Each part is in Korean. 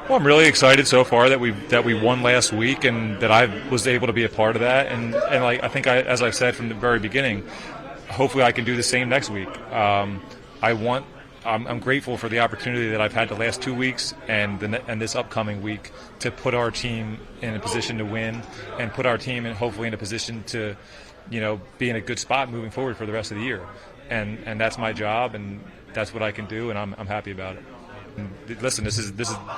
Well, I'm really excited so far that we won last week and that I was able to be a part of that. And like I think as I've said from the very beginning, hopefully I can do the same next week. I'm grateful for the opportunity that I've had the last 2 weeks and this upcoming week to put our team in a position to win and put our team hopefully in a position to, be in a good spot moving forward for the rest of the year. And that's my job, and that's what I can do, and I'm happy about it. And listen, this is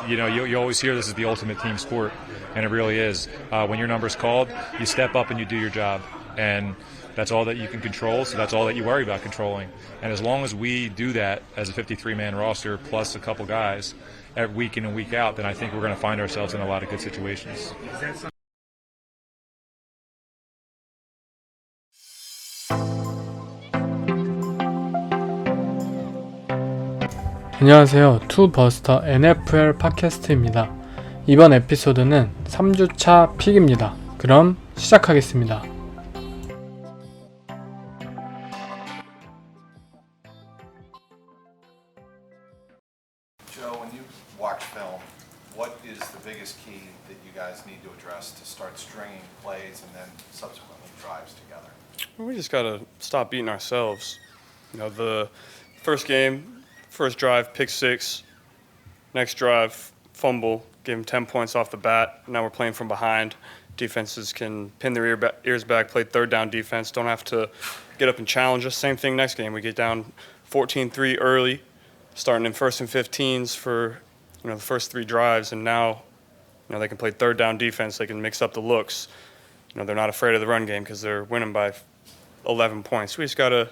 you always hear this is the ultimate team sport, and it really is. When your number's called, you step up and you do your job, and that's all that you can control, so that's all that you worry about controlling. And as long as we do that as a 53-man roster plus a couple guys week in and week out, then I think we're going to find ourselves in a lot of good situations. 안녕하세요. 투버스터 NFL 팟캐스트입니다. 이번 에피소드는 3주차 픽입니다. 그럼 시작하겠습니다. Joe, when you watch film, what is the biggest key that you guys need to address to start stringing plays and then subsequently drives together? We just gotta stop beating ourselves. The first game, first drive, pick six. Next drive, fumble, gave him 10 points off the bat. Now we're playing from behind. Defenses can pin their ears back, play third down defense. Don't have to get up and challenge us. Same thing next game. We get down 14-3 early, starting in 1st and 15s for the first three drives, and now they can play third down defense. They can mix up the looks. They're not afraid of the run game because they're winning by 11 points. We just gotta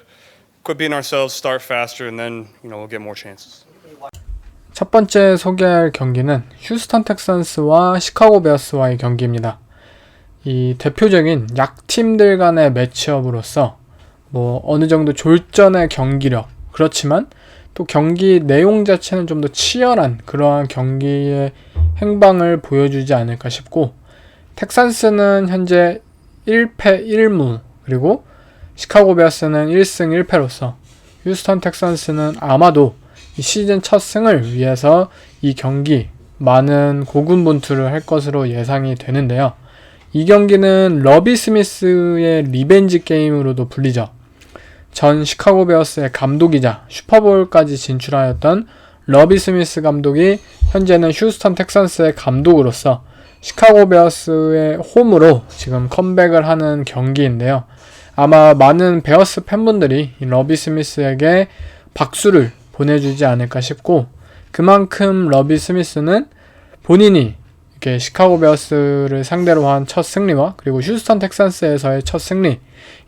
quit being ourselves, start faster, and then we'll get more chances. 첫 번째 소개할 경기는 휴스턴 텍산스와 시카고 베어스와의 경기입니다. 이 대표적인 약팀들 간의 매치업으로서 어느 정도 졸전의 경기력, 그렇지만 또 경기 내용 자체는 좀 더 치열한 그러한 경기의 행방을 보여주지 않을까 싶고, 텍산스는 현재 1패 1무, 그리고 시카고 베어스는 1승 1패로서 휴스턴 텍산스는 아마도 이 시즌 첫 승을 위해서 이 경기 많은 고군분투를 할 것으로 예상이 되는데요. 이 경기는 러비 스미스의 리벤지 게임으로도 불리죠. 전 시카고 베어스의 감독이자 슈퍼볼까지 진출하였던 러비 스미스 감독이 현재는 휴스턴 텍산스의 감독으로서 시카고 베어스의 홈으로 지금 컴백을 하는 경기인데요. 아마 많은 베어스 팬분들이 러비 스미스에게 박수를 보내주지 않을까 싶고, 그만큼 러비 스미스는 본인이 이렇게 시카고 베어스를 상대로 한 첫 승리와 그리고 휴스턴 텍산스에서의 첫 승리,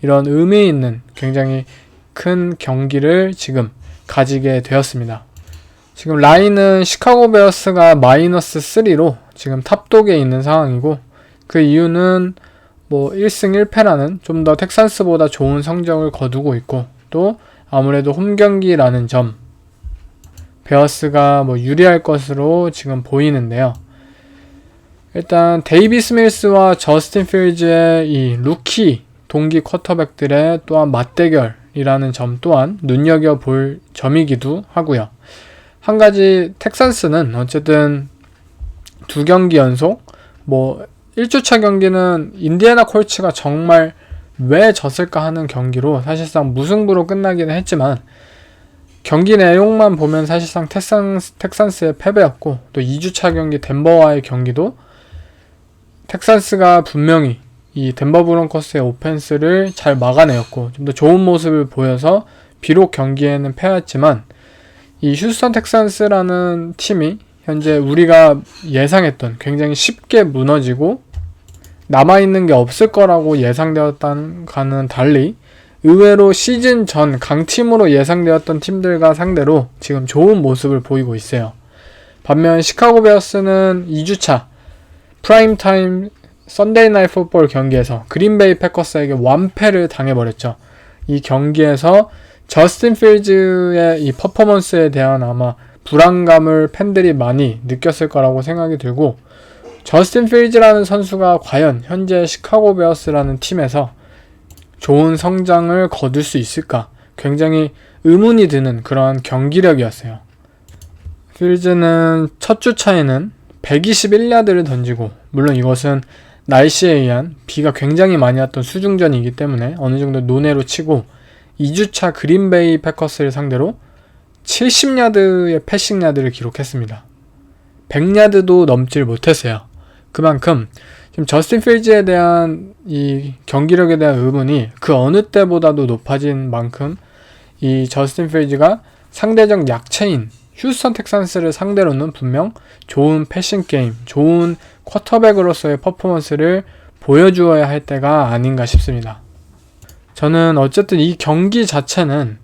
이런 의미 있는 굉장히 큰 경기를 지금 가지게 되었습니다. 지금 라인은 시카고 베어스가 -3로 지금 탑독에 있는 상황이고, 그 이유는 1승 1패라는 좀 더 텍산스보다 좋은 성적을 거두고 있고, 또 아무래도 홈 경기라는 점, 베어스가 유리할 것으로 지금 보이는데요. 일단 데이비스 밀스와 저스틴 필즈의 이 루키 동기 쿼터백들의 또한 맞대결이라는 점 또한 눈여겨볼 점이기도 하고요. 한 가지 텍산스는 어쨌든 2경기 연속 1주차 경기는 인디애나 콜츠가 정말 왜 졌을까 하는 경기로 사실상 무승부로 끝나기는 했지만, 경기 내용만 보면 사실상 텍산스의 패배였고, 또 2주차 경기 덴버와의 경기도 텍산스가 분명히 이 덴버 브론커스의 오펜스를 잘 막아내었고 좀 더 좋은 모습을 보여서 비록 경기에는 패했지만, 이 휴스턴 텍산스라는 팀이 현재 우리가 예상했던 굉장히 쉽게 무너지고 남아있는 게 없을 거라고 예상되었다는 달리 의외로 시즌 전 강팀으로 예상되었던 팀들과 상대로 지금 좋은 모습을 보이고 있어요. 반면 시카고 베어스는 2주차 프라임타임 선데이 나잇 풋볼 경기에서 그린베이 패커스에게 완패를 당해버렸죠. 이 경기에서 저스틴 필즈의 이 퍼포먼스에 대한 아마 불안감을 팬들이 많이 느꼈을 거라고 생각이 들고, 저스틴 필즈라는 선수가 과연 현재 시카고 베어스라는 팀에서 좋은 성장을 거둘 수 있을까 굉장히 의문이 드는 그러한 경기력이었어요. 필즈는 첫 주차에는 121야드를 던지고, 물론 이것은 날씨에 의한 비가 굉장히 많이 왔던 수중전이기 때문에 어느 정도 논외로 치고 2주차 그린베이 패커스를 상대로 70야드의 패싱 야드를 기록했습니다. 100야드도 넘질 못했어요. 그만큼 지금 저스틴 필즈에 대한 이 경기력에 대한 의문이 그 어느 때보다도 높아진 만큼 이 저스틴 필즈가 상대적 약체인 휴스턴 텍산스를 상대로는 분명 좋은 패싱 게임, 좋은 쿼터백으로서의 퍼포먼스를 보여주어야 할 때가 아닌가 싶습니다. 저는 어쨌든 이 경기 자체는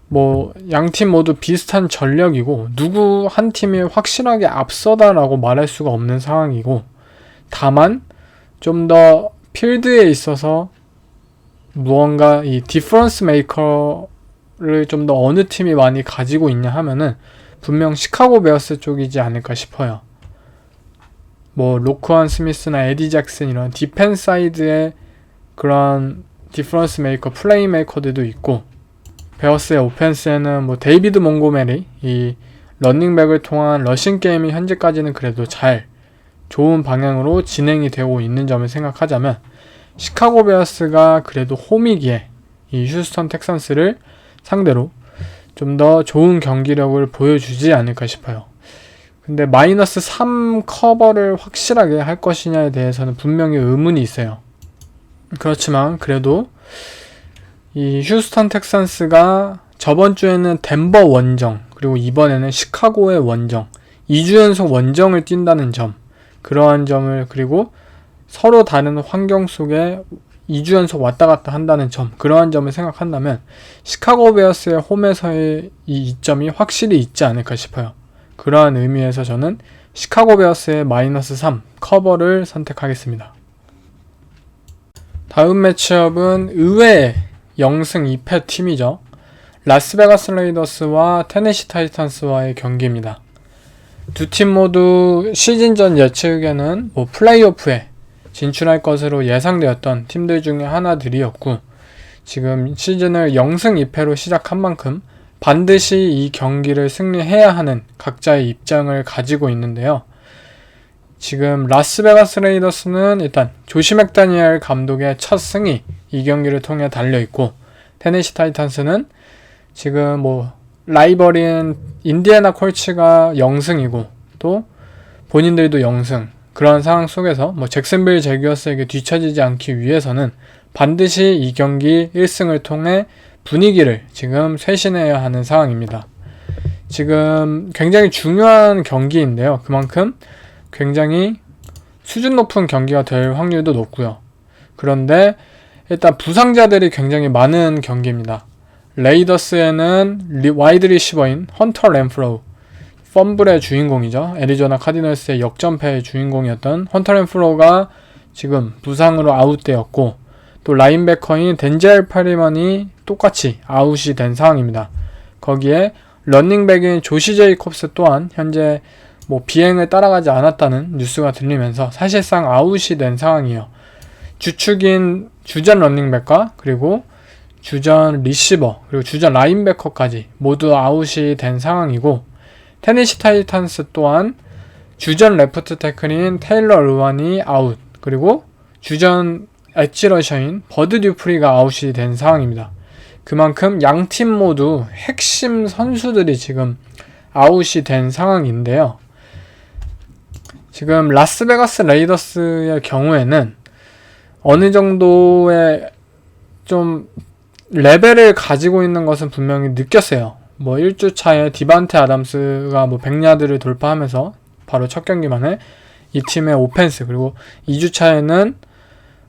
뭐 양팀 모두 비슷한 전력이고 누구 한 팀이 확실하게 앞서다라고 말할 수가 없는 상황이고, 다만 좀 더 필드에 있어서 무언가 이 디퍼런스 메이커를 좀 더 어느 팀이 많이 가지고 있냐 하면은 분명 시카고 베어스 쪽이지 않을까 싶어요. 뭐 로크완 스미스나 에디 잭슨 이런 디펜스 사이드의 그런 디퍼런스 메이커, 플레이 메이커들도 있고, 베어스의 오펜스에는 뭐 데이비드 몽고메리, 이 러닝백을 통한 러싱 게임이 현재까지는 그래도 잘 좋은 방향으로 진행이 되고 있는 점을 생각하자면 시카고 베어스가 그래도 홈이기에 이 휴스턴 텍산스를 상대로 좀 더 좋은 경기력을 보여주지 않을까 싶어요. 근데 마이너스 3 커버를 확실하게 할 것이냐에 대해서는 분명히 의문이 있어요. 그렇지만 그래도 이 휴스턴 텍산스가 저번 주에는 덴버 원정, 그리고 이번에는 시카고의 원정, 2주 연속 원정을 뛴다는 점, 그러한 점을, 그리고 서로 다른 환경 속에 2주 연속 왔다 갔다 한다는 점, 그러한 점을 생각한다면 시카고 베어스의 홈에서의 이 이점이 확실히 있지 않을까 싶어요. 그러한 의미에서 저는 시카고 베어스의 마이너스 3 커버를 선택하겠습니다. 다음 매치업은 의외의 0승 2패 팀이죠. 라스베가스 레이더스와 테네시 타이탄스와의 경기입니다. 두 팀 모두 시즌 전 예측에는 뭐 플레이오프에 진출할 것으로 예상되었던 팀들 중에 하나들이었고, 지금 시즌을 0승 2패로 시작한 만큼 반드시 이 경기를 승리해야 하는 각자의 입장을 가지고 있는데요. 지금 라스베가스 레이더스는 일단 조시 맥다니엘 감독의 첫 승이 이 경기를 통해 달려있고, 테네시 타이탄스는 지금 뭐 라이벌인 인디애나 콜츠가 0승이고 또 본인들도 0승, 그런 상황 속에서 뭐 잭슨빌 제규어스에게 뒤처지지 않기 위해서는 반드시 이 경기 1승을 통해 분위기를 지금 쇄신해야 하는 상황입니다. 지금 굉장히 중요한 경기인데요. 그만큼 굉장히 수준 높은 경기가 될 확률도 높고요. 그런데 일단 부상자들이 굉장히 많은 경기입니다. 레이더스에는 와이드 리시버인 헌터 램프로우, 펌블의 주인공이죠. 애리조나 카디널스의 역전패의 주인공이었던 헌터 램프로우가 지금 부상으로 아웃되었고, 또 라인베커인 덴젤 페리먼이 똑같이 아웃이 된 상황입니다. 거기에 러닝백인 조시 제이콥스 또한 현재 뭐 비행을 따라가지 않았다는 뉴스가 들리면서 사실상 아웃이 된 상황이에요. 주축인 주전 러닝백과 그리고 주전 리시버, 그리고 주전 라인베커까지 모두 아웃이 된 상황이고, 테네시 타이탄스 또한 주전 레프트 태클인 테일러 르완이 아웃, 그리고 주전 엣지 러셔인 버드 듀프리가 아웃이 된 상황입니다. 그만큼 양팀 모두 핵심 선수들이 지금 아웃이 된 상황인데요. 지금 라스베가스 레이더스의 경우에는 어느 정도의 좀 레벨을 가지고 있는 것은 분명히 느꼈어요. 뭐 1주차에 디반테 아담스가 뭐 100야드를 돌파하면서 바로 첫 경기만에 이 팀의 오펜스, 그리고 2주차에는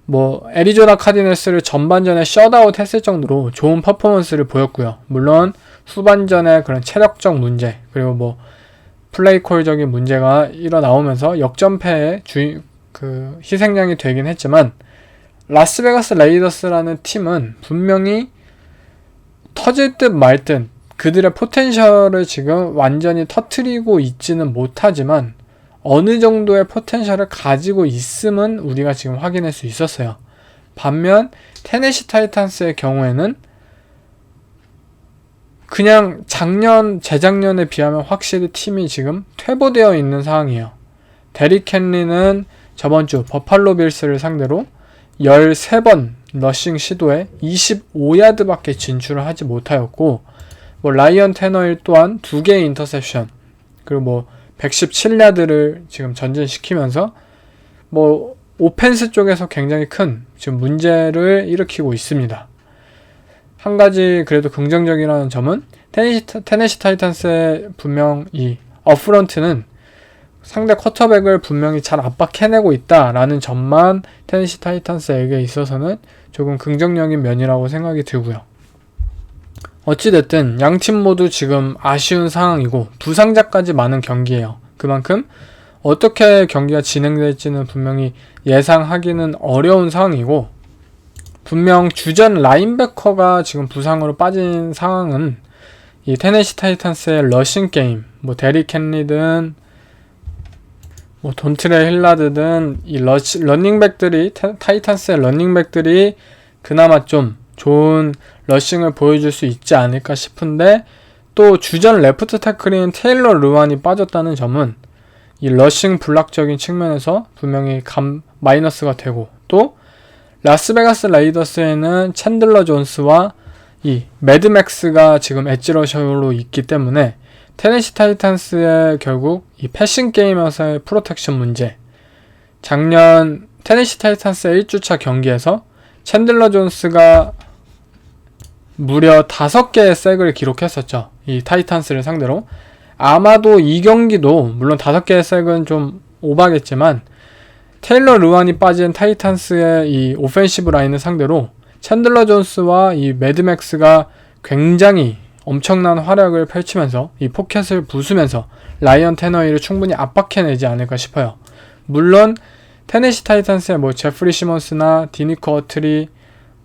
뭐 애리조나 카디널스를 전반전에 셧아웃 했을 정도로 좋은 퍼포먼스를 보였고요. 물론 후반전에 그런 체력적 문제, 그리고 뭐 플레이콜적인 문제가 일어나오면서 역전패의 희생양이 되긴 했지만, 라스베가스 레이더스라는 팀은 분명히 터질 듯 말 듯 그들의 포텐셜을 지금 완전히 터트리고 있지는 못하지만 어느 정도의 포텐셜을 가지고 있음은 우리가 지금 확인할 수 있었어요. 반면 테네시 타이탄스의 경우에는 그냥 재작년에 비하면 확실히 팀이 지금 퇴보되어 있는 상황이에요. 데릭 헨리는 저번 주 버팔로 빌스를 상대로 13번 러싱 시도에 25야드밖에 진출을 하지 못하였고, 뭐 라이언 테너힐 또한 2개의 인터셉션, 그리고 뭐 117야드를 지금 전진시키면서 뭐 오펜스 쪽에서 굉장히 큰 지금 문제를 일으키고 있습니다. 한 가지 그래도 긍정적이라는 점은 테네시 타이탄스의 분명 이 업프런트는 상대 쿼터백을 분명히 잘 압박해내고 있다라는 점만 테네시 타이탄스에게 있어서는 조금 긍정적인 면이라고 생각이 들고요. 어찌됐든 양팀 모두 지금 아쉬운 상황이고 부상자까지 많은 경기예요. 그만큼 어떻게 경기가 진행될지는 분명히 예상하기는 어려운 상황이고, 분명 주전 라인베커가 지금 부상으로 빠진 상황은 이 테네시 타이탄스의 러싱 게임, 뭐 데릭 헨리든 뭐 돈트레 힐라드든 이 러닝백들이 타이탄스의 러닝백들이 그나마 좀 좋은 러싱을 보여줄 수 있지 않을까 싶은데, 또 주전 레프트 태클인 테일러 르완이 빠졌다는 점은 이 러싱 불락적인 측면에서 분명히 마이너스가 되고, 또 라스베가스 레이더스에는 챈들러 존스와 이 매드맥스가 지금 엣지러셔로 있기 때문에 테네시 타이탄스의 결국 이 패싱 게임에서의 프로텍션 문제, 작년 테네시 타이탄스의 1주차 경기에서 챈들러 존스가 무려 5개의 색을 기록했었죠. 이 타이탄스를 상대로. 아마도 이 경기도 물론 5개의 색은 좀 오바겠지만 테일러 르완이 빠진 타이탄스의 이 오펜시브 라인을 상대로 챈들러 존스와 이 매드맥스가 굉장히 엄청난 활약을 펼치면서 이 포켓을 부수면서 라이언 테너힐을 충분히 압박해내지 않을까 싶어요. 물론 테네시 타이탄스의 뭐 제프리 시몬스나 디니커 어트리,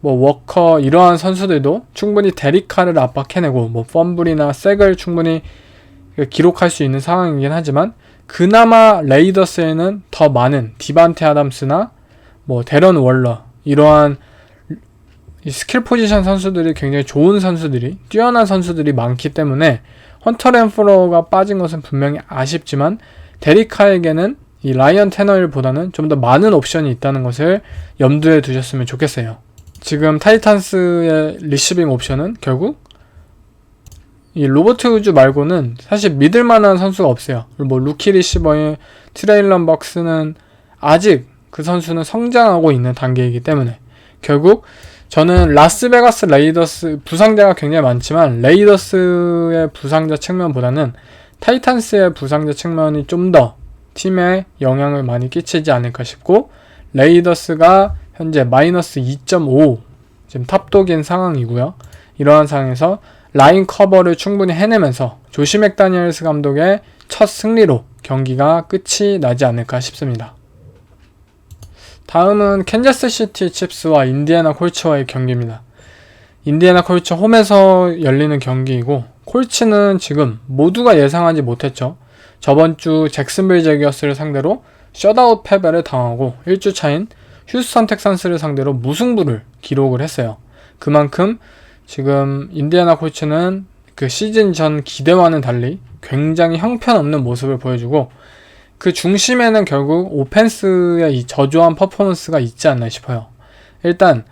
뭐 워커 이러한 선수들도 충분히 데릭 카를 압박해내고 뭐 펌블이나 색을 충분히 기록할 수 있는 상황이긴 하지만, 그나마 레이더스에는 더 많은 디반테 아담스나 뭐 데런 월러 이러한 이 스킬 포지션 선수들이 굉장히 좋은 선수들이, 뛰어난 선수들이 많기 때문에 헌터 렌프로가 빠진 것은 분명히 아쉽지만 데릭 카에게는 이 라이언 테너힐보다는 좀 더 많은 옵션이 있다는 것을 염두에 두셨으면 좋겠어요. 지금 타이탄스의 리시빙 옵션은 결국 이 로버트 우즈 말고는 사실 믿을 만한 선수가 없어요. 뭐 루키 리시버의 트레일런 벅스는 아직 그 선수는 성장하고 있는 단계이기 때문에 결국 저는 라스베가스 레이더스 부상자가 굉장히 많지만 레이더스의 부상자 측면보다는 타이탄스의 부상자 측면이 좀 더 팀에 영향을 많이 끼치지 않을까 싶고, 레이더스가 현재 마이너스 2.5 지금 탑독인 상황이고요. 이러한 상황에서 라인 커버를 충분히 해내면서 조시 맥다니엘스 감독의 첫 승리로 경기가 끝이 나지 않을까 싶습니다. 다음은 캔자스시티 칩스와 인디애나 콜츠와의 경기입니다. 인디애나 콜츠 홈에서 열리는 경기이고, 콜츠는 지금 모두가 예상하지 못했죠. 저번 주 잭슨빌 제기어스를 상대로 셧아웃 패배를 당하고 1주차인 휴스턴 텍산스를 상대로 무승부를 기록을 했어요. 그만큼 지금 인디애나 콜츠는 그 시즌 전 기대와는 달리 굉장히 형편없는 모습을 보여주고, 그 중심에는 결국 오펜스의 이 저조한 퍼포먼스가 있지 않나 싶어요. 일단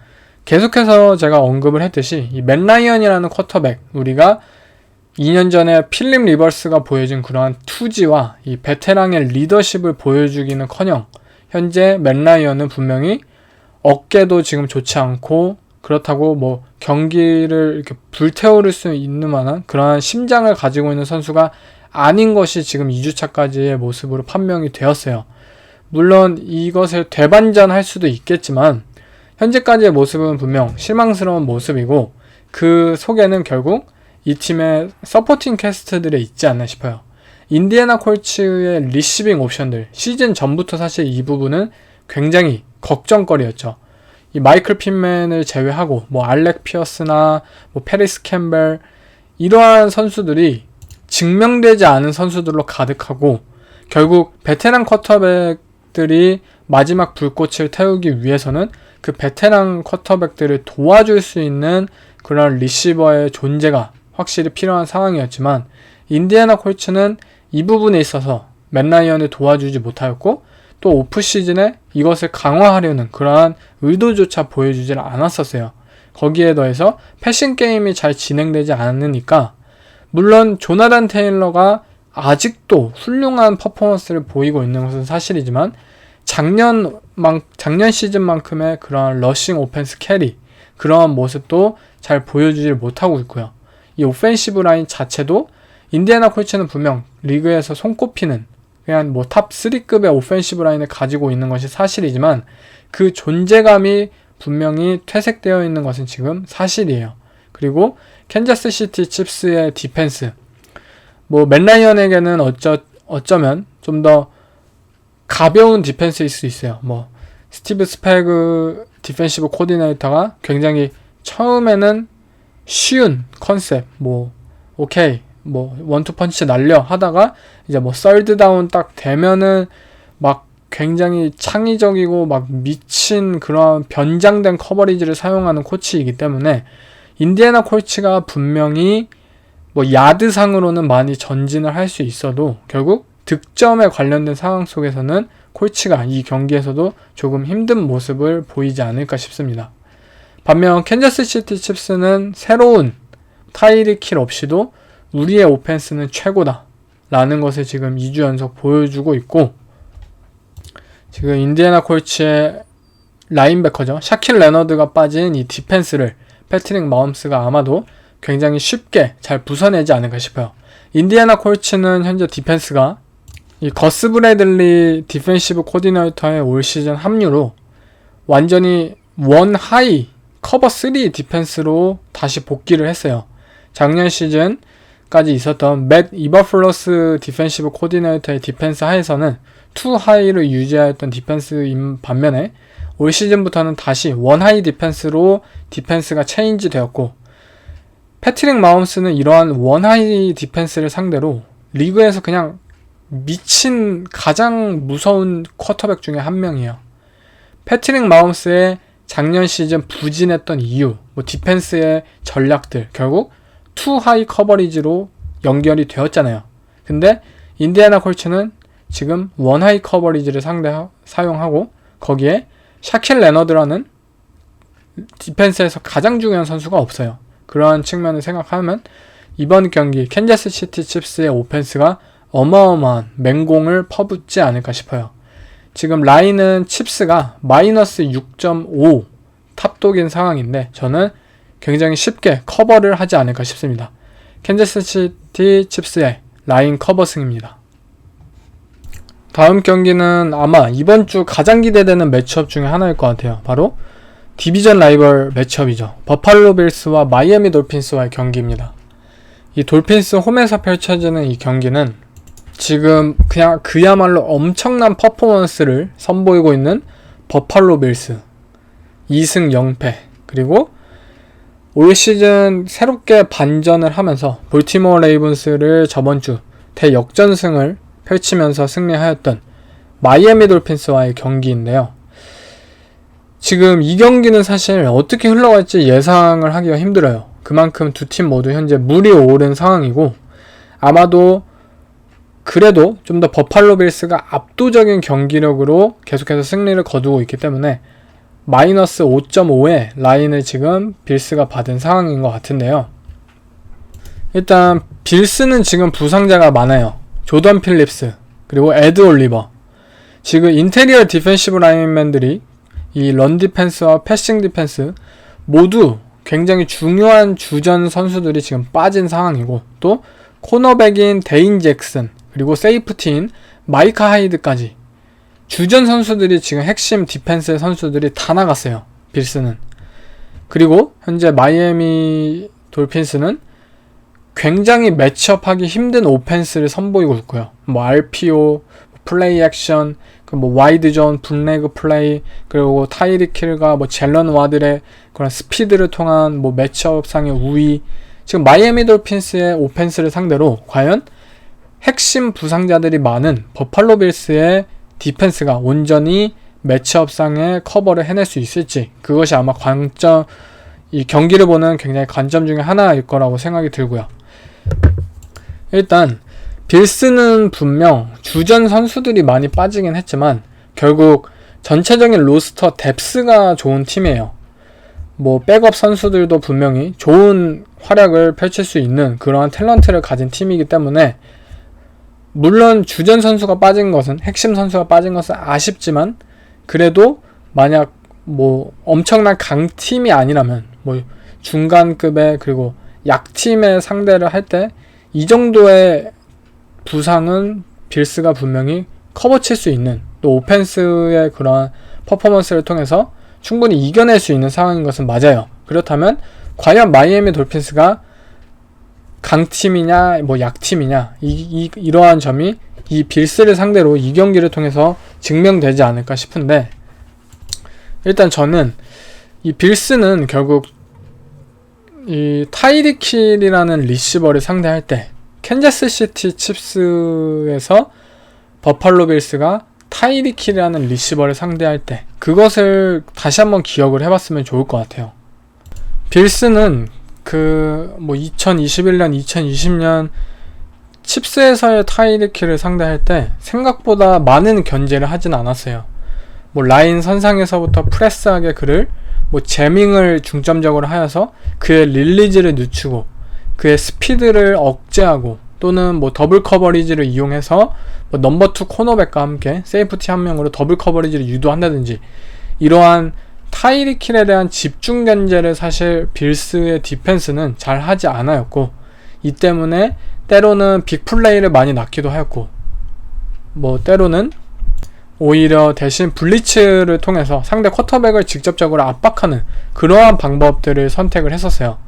계속해서 제가 언급을 했듯이 이 맨 라이언이라는 쿼터백, 우리가 2년 전에 필립 리버스가 보여준 그러한 투지와 이 베테랑의 리더십을 보여주기는커녕 현재 맨 라이언은 분명히 어깨도 지금 좋지 않고, 그렇다고 뭐 경기를 이렇게 불태울 수 있는 만한 그러한 심장을 가지고 있는 선수가 아닌 것이 지금 2주차까지의 모습으로 판명이 되었어요. 물론 이것을 되반전할 수도 있겠지만 현재까지의 모습은 분명 실망스러운 모습이고, 그 속에는 결국 이 팀의 서포팅 캐스트들에 있지 않나 싶어요. 인디애나 콜츠의 리시빙 옵션들, 시즌 전부터 사실 이 부분은 굉장히 걱정거리였죠. 이 마이클 핀맨을 제외하고 뭐 알렉 피어스나 뭐 페리스 캠벨 이러한 선수들이 증명되지 않은 선수들로 가득하고, 결국 베테랑 쿼터백들이 마지막 불꽃을 태우기 위해서는 그 베테랑 쿼터백들을 도와줄 수 있는 그런 리시버의 존재가 확실히 필요한 상황이었지만, 인디애나 콜츠는 이 부분에 있어서 맷 라이언을 도와주지 못하였고 또 오프 시즌에 이것을 강화하려는 그러한 의도조차 보여주질 않았었어요. 거기에 더해서 패싱 게임이 잘 진행되지 않으니까 물론 조나단 테일러가 아직도 훌륭한 퍼포먼스를 보이고 있는 것은 사실이지만 작년 시즌만큼의 그런 러싱 오펜스 캐리 그러한 모습도 잘 보여주질 못하고 있고요. 이 오펜시브 라인 자체도 인디애나 콜츠는 분명 리그에서 손꼽히는 그냥 뭐 탑 3급의 오펜시브 라인을 가지고 있는 것이 사실이지만 그 존재감이 분명히 퇴색되어 있는 것은 지금 사실이에요. 그리고 캔자스 시티 칩스의 디펜스 뭐 맷 라이언에게는 어쩌면 좀 더 가벼운 디펜스일 수 있어요. 뭐 스티브 스패그 디펜시브 코디네이터가 굉장히 처음에는 쉬운 컨셉 뭐 오케이 뭐 원투 펀치 날려 하다가 이제 뭐 썰드 다운 딱 되면은 막 굉장히 창의적이고 막 미친 그런 변장된 커버리지를 사용하는 코치이기 때문에 인디애나 콜츠가 분명히 뭐 야드상으로는 많이 전진을 할 수 있어도 결국 득점에 관련된 상황 속에서는 콜츠가 이 경기에서도 조금 힘든 모습을 보이지 않을까 싶습니다. 반면 캔자스 시티 칩스는 새로운 타이릭 힐 없이도 우리의 오펜스는 최고다 라는 것을 지금 2주 연속 보여주고 있고 지금 인디애나 콜츠의 라인베커죠. 샤킬 레너드가 빠진 이 디펜스를 패트릭 마홈스가 아마도 굉장히 쉽게 잘 부숴내지 않을까 싶어요. 인디애나 콜츠는 현재 디펜스가 이 거스 브래들리 디펜시브 코디네이터의 올 시즌 합류로 완전히 원 하이 커버 3 디펜스로 다시 복귀를 했어요. 작년 시즌까지 있었던 맷 이버플러스 디펜시브 코디네이터의 디펜스 하에서는 2 하이를 유지하였던 디펜스인 반면에 올 시즌부터는 다시 원 하이 디펜스로 디펜스가 체인지 되었고 패트릭 마홈스는 이러한 원 하이 디펜스를 상대로 리그에서 그냥 미친 가장 무서운 쿼터백 중에 한 명이에요. 패트릭 마홈스의 작년 시즌 부진했던 이유, 뭐 디펜스의 전략들 결국 투 하이 커버리지로 연결이 되었잖아요. 근데 인디애나 콜츠는 지금 원 하이 커버리지를 사용하고 거기에 샤킬 레너드라는 디펜스에서 가장 중요한 선수가 없어요. 그러한 측면을 생각하면 이번 경기 캔자스 시티 칩스의 오펜스가 어마어마한 맹공을 퍼붓지 않을까 싶어요. 지금 라인은 칩스가 마이너스 6.5 탑독인 상황인데 저는 굉장히 쉽게 커버를 하지 않을까 싶습니다. 캔자스 시티 칩스의 라인 커버승입니다. 다음 경기는 아마 이번 주 가장 기대되는 매치업 중에 하나일 것 같아요. 바로 디비전 라이벌 매치업이죠. 버팔로 빌스와 마이애미 돌핀스와의 경기입니다. 이 돌핀스 홈에서 펼쳐지는 이 경기는 지금 그냥 그야말로 엄청난 퍼포먼스를 선보이고 있는 버팔로 빌스 2승 0패 그리고 올 시즌 새롭게 반전을 하면서 볼티모어 레이븐스를 저번주 대역전승을 펼치면서 승리하였던 마이애미 돌핀스와의 경기인데요. 지금 이 경기는 사실 어떻게 흘러갈지 예상을 하기가 힘들어요. 그만큼 두 팀 모두 현재 물이 오른 상황이고 아마도 그래도 좀 더 버팔로 빌스가 압도적인 경기력으로 계속해서 승리를 거두고 있기 때문에 마이너스 5.5의 라인을 지금 빌스가 받은 상황인 것 같은데요. 일단 빌스는 지금 부상자가 많아요. 조던 필립스 그리고 에드 올리버 지금 인테리어 디펜시브 라인맨들이 이 런 디펜스와 패싱 디펜스 모두 굉장히 중요한 주전 선수들이 지금 빠진 상황이고 또 코너백인 데인 잭슨 그리고 세이프티인 마이카 하이드까지 주전 선수들이 지금 핵심 디펜스 선수들이 다 나갔어요. 빌스는. 그리고 현재 마이애미 돌핀스는 굉장히 매치업하기 힘든 오펜스를 선보이고 있고요. 뭐 RPO, 플레이 액션, 뭐 와이드 존, 붐레그 플레이, 그리고 타이릭 힐과 뭐 젤런 와들의 그런 스피드를 통한 뭐 매치업상의 우위. 지금 마이애미 돌핀스의 오펜스를 상대로 과연 핵심 부상자들이 많은 버팔로 빌스의 디펜스가 온전히 매치업상의 커버를 해낼 수 있을지 그것이 아마 이 경기를 보는 굉장히 관점 중에 하나일 거라고 생각이 들고요. 일단 빌스는 분명 주전 선수들이 많이 빠지긴 했지만 결국 전체적인 로스터 뎁스가 좋은 팀이에요. 뭐 백업 선수들도 분명히 좋은 활약을 펼칠 수 있는 그러한 탤런트를 가진 팀이기 때문에 물론 주전 선수가 빠진 것은 핵심 선수가 빠진 것은 아쉽지만 그래도 만약 뭐 엄청난 강팀이 아니라면 뭐 중간급의 그리고 약팀의 상대를 할 때 이 정도의 부상은 빌스가 분명히 커버칠 수 있는 또 오펜스의 그런 퍼포먼스를 통해서 충분히 이겨낼 수 있는 상황인 것은 맞아요. 그렇다면 과연 마이애미 돌핀스가 강팀이냐 뭐 약팀이냐 이러한 점이 이 빌스를 상대로 이 경기를 통해서 증명되지 않을까 싶은데 일단 저는 이 빌스는 결국 이 타이릭 힐이라는 리시버를 상대할 때 캔자스 시티 칩스에서 버팔로 빌스가 타이릭 힐이라는 리시버를 상대할 때 그것을 다시 한번 기억을 해봤으면 좋을 것 같아요. 빌스는 그 뭐 2021년, 2020년 칩스에서의 타이릭 힐을 상대할 때 생각보다 많은 견제를 하진 않았어요. 뭐 라인 선상에서부터 프레스하게 그를 뭐 제밍을 중점적으로 하여서 그의 릴리즈를 늦추고 그의 스피드를 억제하고 또는 뭐 더블 커버리지를 이용해서 뭐 넘버 2 코너백과 함께 세이프티 한 명으로 더블 커버리지를 유도한다든지 이러한 타이릭 힐에 대한 집중 견제를 사실 빌스의 디펜스는 잘 하지 않았고 이 때문에 때로는 빅플레이를 많이 낳기도 하였고 뭐 때로는 오히려 대신 블리츠를 통해서 상대 쿼터백을 직접적으로 압박하는 그러한 방법들을 선택을 했었어요.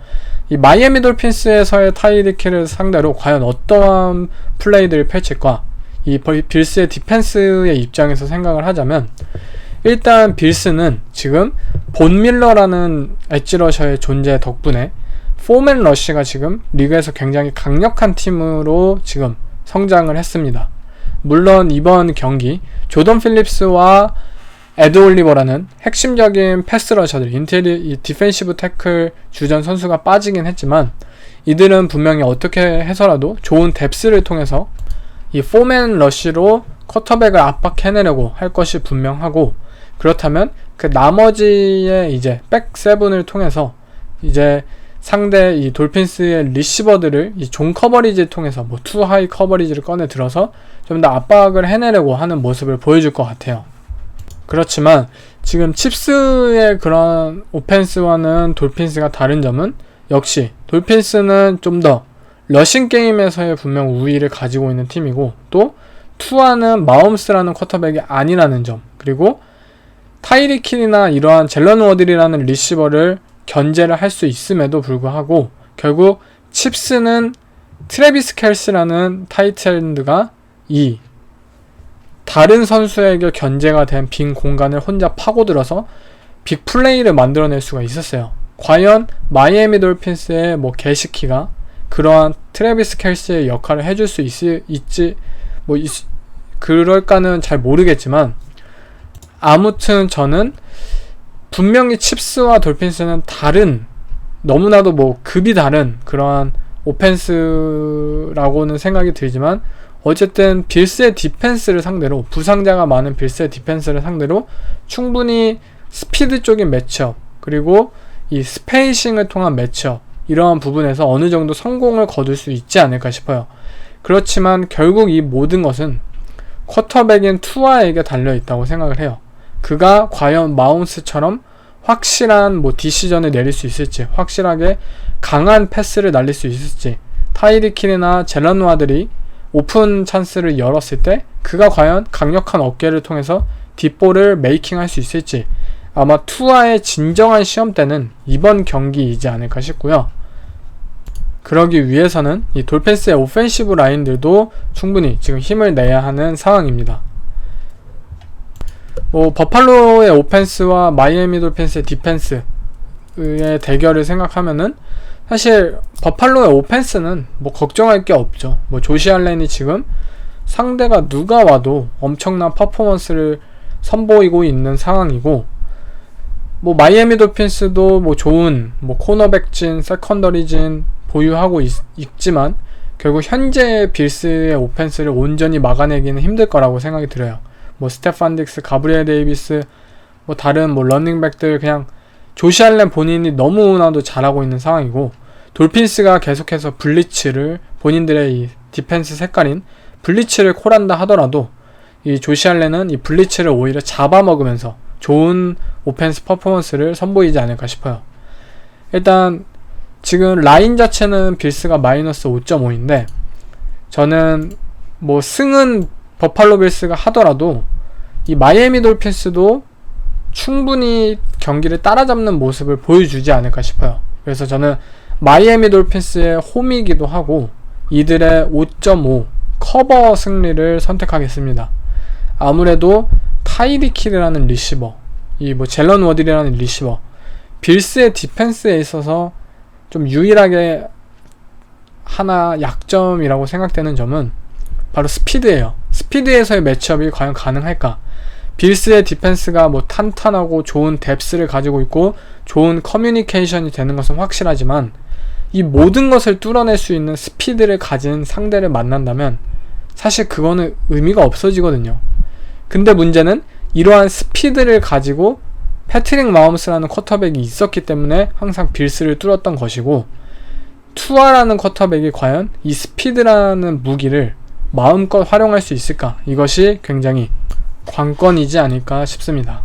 이 마이애미 돌핀스에서의 타이릭 힐을 상대로 과연 어떠한 플레이들을 펼칠까? 이 빌스의 디펜스의 입장에서 생각을 하자면 일단 빌스는 지금 본 밀러라는 엣지러셔의 존재 덕분에 포맨 러쉬가 지금 리그에서 굉장히 강력한 팀으로 지금 성장을 했습니다. 물론 이번 경기 조던 필립스와 에드 올리버라는 핵심적인 패스러셔들 이 디펜시브 태클 주전 선수가 빠지긴 했지만 이들은 분명히 어떻게 해서라도 좋은 뎁스를 통해서 이 포맨 러쉬로 쿼터백을 압박해내려고 할 것이 분명하고 그렇다면 그 나머지의 이제 백 세븐을 통해서 이제 상대 이 돌핀스의 리시버들을 이 존 커버리지를 통해서 뭐 투 하이 커버리지를 꺼내 들어서 좀 더 압박을 해내려고 하는 모습을 보여줄 것 같아요. 그렇지만 지금 칩스의 그런 오펜스와는 돌핀스가 다른 점은 역시 돌핀스는 좀 더 러싱 게임에서의 분명 우위를 가지고 있는 팀이고 또 투아는 마홈스라는 쿼터백이 아니라는 점 그리고 타이릭 힐이나 이러한 젤런 워들이라는 리시버를 견제를 할 수 있음에도 불구하고 결국 칩스는 트래비스 켈스라는 타이트엔드가 이 다른 선수에게 견제가 된 빈 공간을 혼자 파고들어서 빅플레이를 만들어낼 수가 있었어요. 과연 마이애미 돌핀스의 뭐 게시키가 그러한 트래비스 켈스의 역할을 해줄 수 있지 그럴까는 잘 모르겠지만 아무튼 저는 분명히 칩스와 돌핀스는 다른 너무나도 뭐 급이 다른 그러한 오펜스라고는 생각이 들지만 어쨌든 빌스의 디펜스를 상대로 부상자가 많은 빌스의 디펜스를 상대로 충분히 스피드 쪽인 매치업 그리고 이 스페이싱을 통한 매치업 이러한 부분에서 어느 정도 성공을 거둘 수 있지 않을까 싶어요. 그렇지만 결국 이 모든 것은 쿼터백인 투아에게 달려있다고 생각을 해요. 그가 과연 마홈스처럼 확실한 뭐 디시전을 내릴 수 있을지 확실하게 강한 패스를 날릴 수 있을지 타이릭 힐이나 젤런 와들이 오픈 찬스를 열었을 때 그가 과연 강력한 어깨를 통해서 뒷볼을 메이킹할 수 있을지 아마 투아의 진정한 시험대는 이번 경기이지 않을까 싶고요. 그러기 위해서는 이 돌핀스의 오펜시브 라인들도 충분히 지금 힘을 내야 하는 상황입니다. 뭐 버팔로의 오펜스와 마이애미 돌핀스의 디펜스의 대결을 생각하면은 사실 버팔로의 오펜스는 뭐 걱정할 게 없죠. 뭐 조시 알렌이 지금 상대가 누가 와도 엄청난 퍼포먼스를 선보이고 있는 상황이고 뭐 마이애미 돌핀스도 뭐 좋은 뭐 코너백진, 세컨더리진 보유하고 있지만 결국 현재 빌스의 오펜스를 온전히 막아내기는 힘들 거라고 생각이 들어요. 뭐 스테판 딕스, 가브리엘 데이비스, 뭐 다른 뭐 러닝백들, 그냥 조시 알렌 본인이 너무나도 잘하고 있는 상황이고, 돌핀스가 계속해서 블리츠를, 본인들의 이 디펜스 색깔인 블리츠를 콜한다 하더라도 이 조시 알렌은 이 블리츠를 오히려 잡아먹으면서 좋은 오펜스 퍼포먼스를 선보이지 않을까 싶어요. 일단 지금 라인 자체는 빌스가 마이너스 5.5인데 저는 뭐 승은 버팔로 빌스가 하더라도 이 마이애미 돌핀스도 충분히 경기를 따라잡는 모습을 보여주지 않을까 싶어요. 그래서 저는 마이애미 돌핀스의 홈이기도 하고 이들의 5.5 커버 승리를 선택하겠습니다. 아무래도 타이리킬이라는 리시버, 이 뭐 젤런 워딜이라는 리시버, 빌스의 디펜스에 있어서 좀 유일하게 하나 약점이라고 생각되는 점은 바로 스피드예요. 스피드에서의 매치업이 과연 가능할까? 빌스의 디펜스가 뭐 탄탄하고 좋은 뎁스를 가지고 있고 좋은 커뮤니케이션이 되는 것은 확실하지만 이 모든 것을 뚫어낼 수 있는 스피드를 가진 상대를 만난다면 사실 그거는 의미가 없어지거든요. 근데 문제는 이러한 스피드를 가지고 패트릭 마홈스라는 쿼터백이 있었기 때문에 항상 빌스를 뚫었던 것이고, 투아라는 쿼터백이 과연 이 스피드라는 무기를 마음껏 활용할 수 있을까? 이것이 굉장히 관건이지 않을까 싶습니다.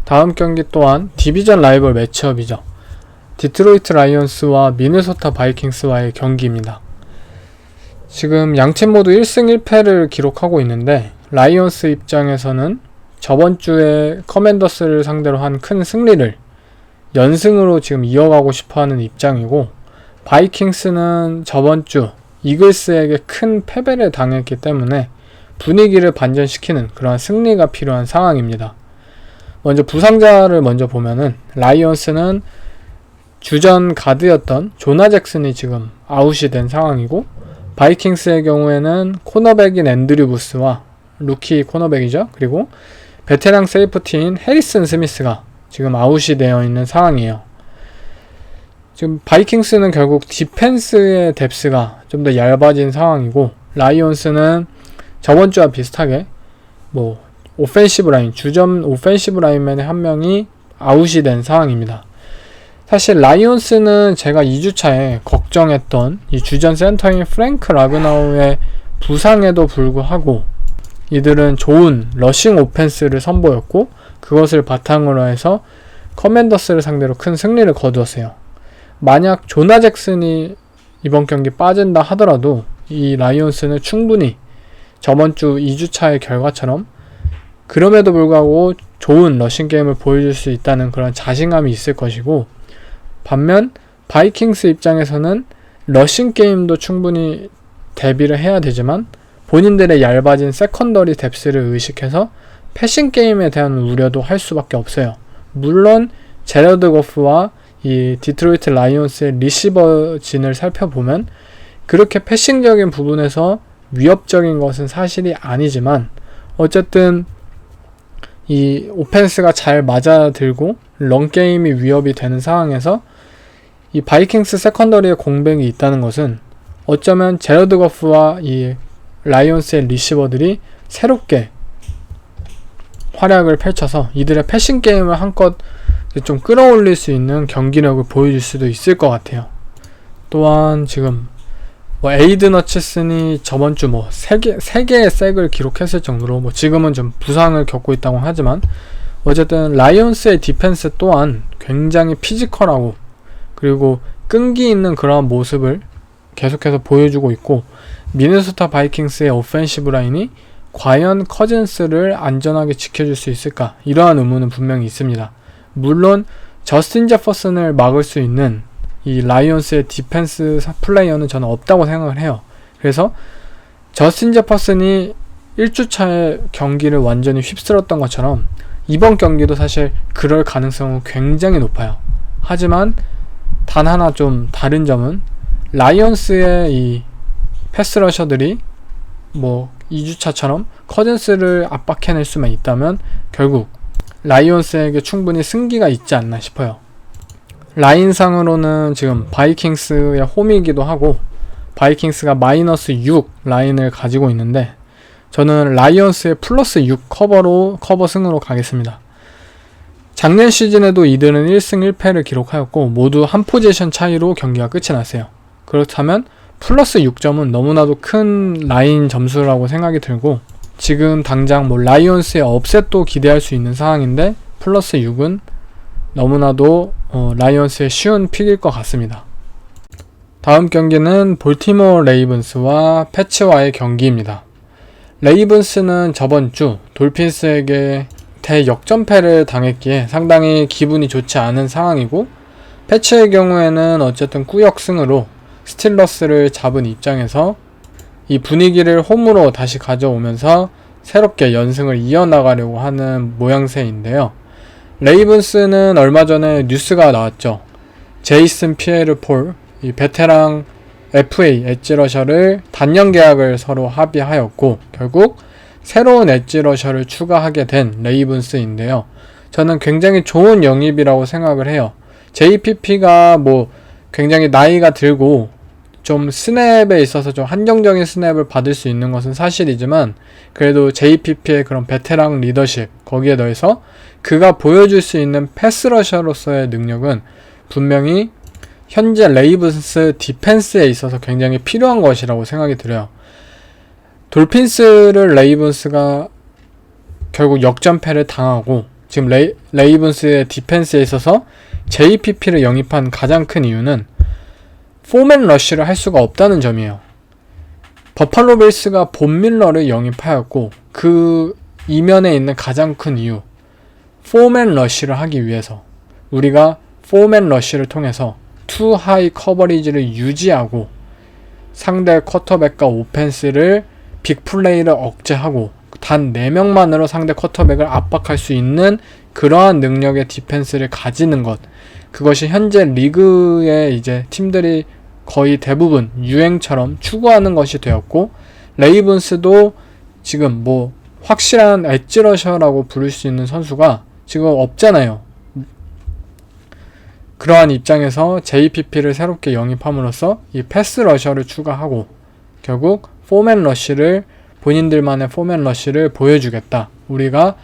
다음 경기 또한 디비전 라이벌 매치업이죠. 디트로이트 라이온스와 미네소타 바이킹스와의 경기입니다. 지금 양팀 모두 1승 1패를 기록하고 있는데 라이온스 입장에서는 저번 주에 커맨더스를 상대로 한 큰 승리를 연승으로 지금 이어가고 싶어하는 입장이고, 바이킹스는 저번 주 이글스에게 큰 패배를 당했기 때문에 분위기를 반전시키는 그러한 승리가 필요한 상황입니다. 먼저 부상자를 먼저 보면은 라이온스는 주전 가드였던 조나 잭슨이 지금 아웃이 된 상황이고, 바이킹스의 경우에는 코너백인 앤드류 부스와 루키 코너백이죠. 그리고 베테랑 세이프티인 해리슨 스미스가 지금 아웃이 되어 있는 상황이에요. 지금 바이킹스는 결국 디펜스의 뎁스가 좀 더 얇아진 상황이고, 라이온스는 저번 주와 비슷하게 뭐 오펜시브 라인, 주전 오펜시브 라인맨의 한 명이 아웃이 된 상황입니다. 사실 라이온스는 제가 2주차에 걱정했던 이 주전 센터인 프랭크 라그나우의 부상에도 불구하고 이들은 좋은 러싱 오펜스를 선보였고, 그것을 바탕으로 해서 커맨더스를 상대로 큰 승리를 거두었어요. 만약 조나 잭슨이 이번 경기 빠진다 하더라도 이 라이온스는 충분히 저번 주 2주차의 결과처럼 그럼에도 불구하고 좋은 러싱 게임을 보여줄 수 있다는 그런 자신감이 있을 것이고, 반면 바이킹스 입장에서는 러싱 게임도 충분히 대비를 해야 되지만 본인들의 얇아진 세컨더리 뎁스를 의식해서 패싱 게임에 대한 우려도 할 수밖에 없어요. 물론 제러드 거프와 이 디트로이트 라이온스의 리시버진을 살펴보면 그렇게 패싱적인 부분에서 위협적인 것은 사실이 아니지만, 어쨌든 이 오펜스가 잘 맞아들고 런게임이 위협이 되는 상황에서 이 바이킹스 세컨더리의 공백이 있다는 것은 어쩌면 제러드 거프와 이 라이온스의 리시버들이 새롭게 활약을 펼쳐서 이들의 패싱 게임을 한껏 좀 끌어올릴 수 있는 경기력을 보여줄 수도 있을 것 같아요. 또한 지금 뭐 에이든 허치슨이 저번 주 뭐 3개의 색을 기록했을 정도로 뭐 지금은 좀 부상을 겪고 있다고 하지만, 어쨌든 라이온스의 디펜스 또한 굉장히 피지컬하고 그리고 끈기 있는 그러한 모습을 계속해서 보여주고 있고, 미네소타 바이킹스의 오펜시브 라인이 과연 커즌스를 안전하게 지켜줄 수 있을까? 이러한 의문은 분명히 있습니다. 물론 저스틴 제퍼슨을 막을 수 있는 이 라이온스의 디펜스 플레이어는 저는 없다고 생각을 해요. 그래서 저스틴 제퍼슨이 1주차의 경기를 완전히 휩쓸었던 것처럼 이번 경기도 사실 그럴 가능성은 굉장히 높아요. 하지만 단 하나 좀 다른 점은 라이온스의 이 패스러셔들이 뭐 2주차처럼 커즌스를 압박해낼 수만 있다면 결국 라이온스에게 충분히 승기가 있지 않나 싶어요. 라인상으로는 지금 바이킹스의 홈이기도 하고 바이킹스가 -6 라인을 가지고 있는데 저는 라이언스의 +6 커버 승으로 가겠습니다. 작년 시즌에도 이들은 1승 1패를 기록하였고 모두 한 포지션 차이로 경기가 끝이 났어요. 그렇다면 +6점은 너무나도 큰 라인 점수라고 생각이 들고 지금 당장 뭐 라이온스의 업셋도 기대할 수 있는 상황인데 +6은 너무나도 라이온스의 쉬운 픽일 것 같습니다. 다음 경기는 볼티모어 레이븐스와 패츠와의 경기입니다. 레이븐스는 저번 주 돌핀스에게 대역전패를 당했기에 상당히 기분이 좋지 않은 상황이고 패츠의 경우에는 어쨌든 꾸역승으로 스틸러스를 잡은 입장에서 이 분위기를 홈으로 다시 가져오면서 새롭게 연승을 이어나가려고 하는 모양새인데요. 레이븐스는 얼마 전에 뉴스가 나왔죠. 제이슨 피에르 폴, 이 베테랑 FA 엣지 러셔를 단년 계약을 서로 합의하였고 결국 새로운 엣지 러셔를 추가하게 된 레이븐스인데요. 저는 굉장히 좋은 영입이라고 생각을 해요. JPP가 뭐 굉장히 나이가 들고 좀 스냅에 있어서 좀 한정적인 스냅을 받을 수 있는 것은 사실이지만 그래도 JPP의 그런 베테랑 리더십 거기에 더해서 그가 보여줄 수 있는 패스러셔로서의 능력은 분명히 현재 레이븐스 디펜스에 있어서 굉장히 필요한 것이라고 생각이 들어요. 돌핀스를 레이븐스가 결국 역전패를 당하고 지금 레이븐스의 디펜스에 있어서 JPP를 영입한 가장 큰 이유는 포맨 러쉬를 할 수가 없다는 점이에요. 버팔로 빌스가 본 밀러를 영입하였고 그 이면에 있는 가장 큰 이유 포맨 러쉬를 하기 위해서 우리가 포맨 러쉬를 통해서 투 하이 커버리지를 유지하고 상대 쿼터백과 오펜스를 빅플레이를 억제하고 단 4명만으로 상대 쿼터백을 압박할 수 있는 그러한 능력의 디펜스를 가지는 것 그것이 현재 리그의 이제 팀들이 거의 대부분 유행처럼 추구하는 것이 되었고 레이븐스도 지금 뭐 확실한 엣지 러셔라고 부를 수 있는 선수가 지금 없잖아요. 그러한 입장에서 JPP를 새롭게 영입함으로써 이 패스 러셔를 추가하고 결국 포맨 러쉬를 본인들만의 포맨 러쉬를 보여주겠다. 우리가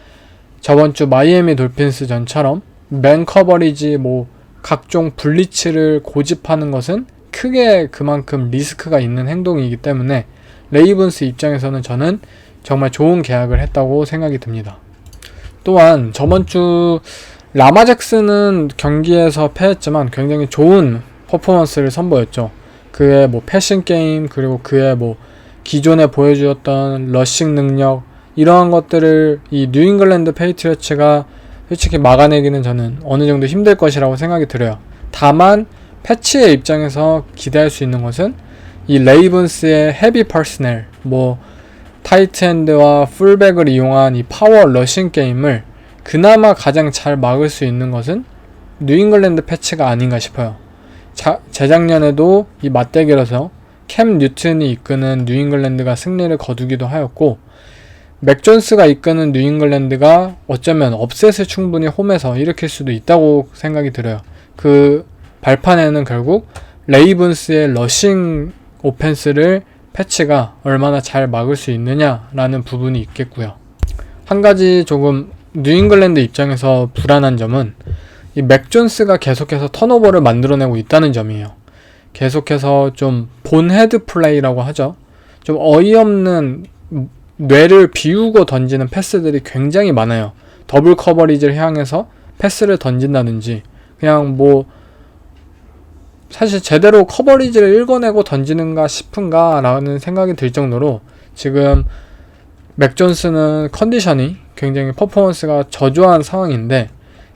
저번주 마이애미 돌핀스 전처럼 맨 커버리지 뭐 각종 블리츠를 고집하는 것은 크게 그만큼 리스크가 있는 행동이기 때문에 레이븐스 입장에서는 저는 정말 좋은 계약을 했다고 생각이 듭니다. 또한 저번주 라마 잭슨은 경기에서 패했지만 굉장히 좋은 퍼포먼스를 선보였죠. 그의 뭐 패션 게임 그리고 그의 뭐 기존에 보여주었던 러싱 능력 이러한 것들을 이 뉴잉글랜드 페이트리어츠가 솔직히 막아내기는 저는 어느 정도 힘들 것이라고 생각이 들어요. 다만 패치의 입장에서 기대할 수 있는 것은 이 레이븐스의 헤비 퍼스널 뭐 타이트엔드와 풀백을 이용한 이 파워 러싱 게임을 그나마 가장 잘 막을 수 있는 것은 뉴잉글랜드 패치가 아닌가 싶어요. 재작년에도 이 맞대결에서 캠 뉴튼이 이끄는 뉴잉글랜드가 승리를 거두기도 하였고 맥 존스가 이끄는 뉴잉글랜드가 어쩌면 업셋을 충분히 홈에서 일으킬 수도 있다고 생각이 들어요. 그 발판에는 결국 레이븐스의 러싱 오펜스를 패치가 얼마나 잘 막을 수 있느냐라는 부분이 있겠고요. 한 가지 조금 뉴잉글랜드 입장에서 불안한 점은 이 맥 존스가 계속해서 턴오버를 만들어내고 있다는 점이에요. 계속해서 좀 본헤드 플레이라고 하죠. 좀 어이없는 뇌를 비우고 던지는 패스들이 굉장히 많아요. 더블 커버리지를 향해서 패스를 던진다든지 그냥 뭐 사실 제대로 커버리지를 읽어내고 던지는가 싶은가 라는 생각이 들 정도로 지금 맥 존스는 컨디션이 굉장히 퍼포먼스가 저조한 상황인데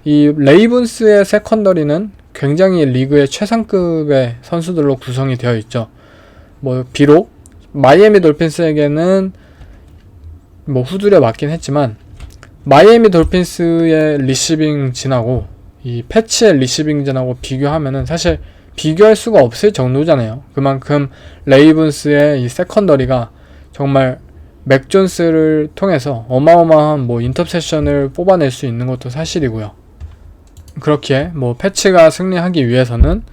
이 레이븐스의 세컨더리는 굉장히 리그의 최상급의 선수들로 구성이 되어 있죠. 뭐 비록 마이애미 돌핀스에게는 뭐 후두려 맞긴 했지만 마이애미 돌핀스의 리시빙 진하고 이 패치의 리시빙 진하고 비교하면은 사실 비교할 수가 없을 정도잖아요. 그만큼 레이븐스의 이 세컨더리가 정말 맥 존스를 통해서 어마어마한 뭐 인터셉션을 뽑아낼 수 있는 것도 사실이고요. 그렇기에 뭐 패치가 승리하기 위해서는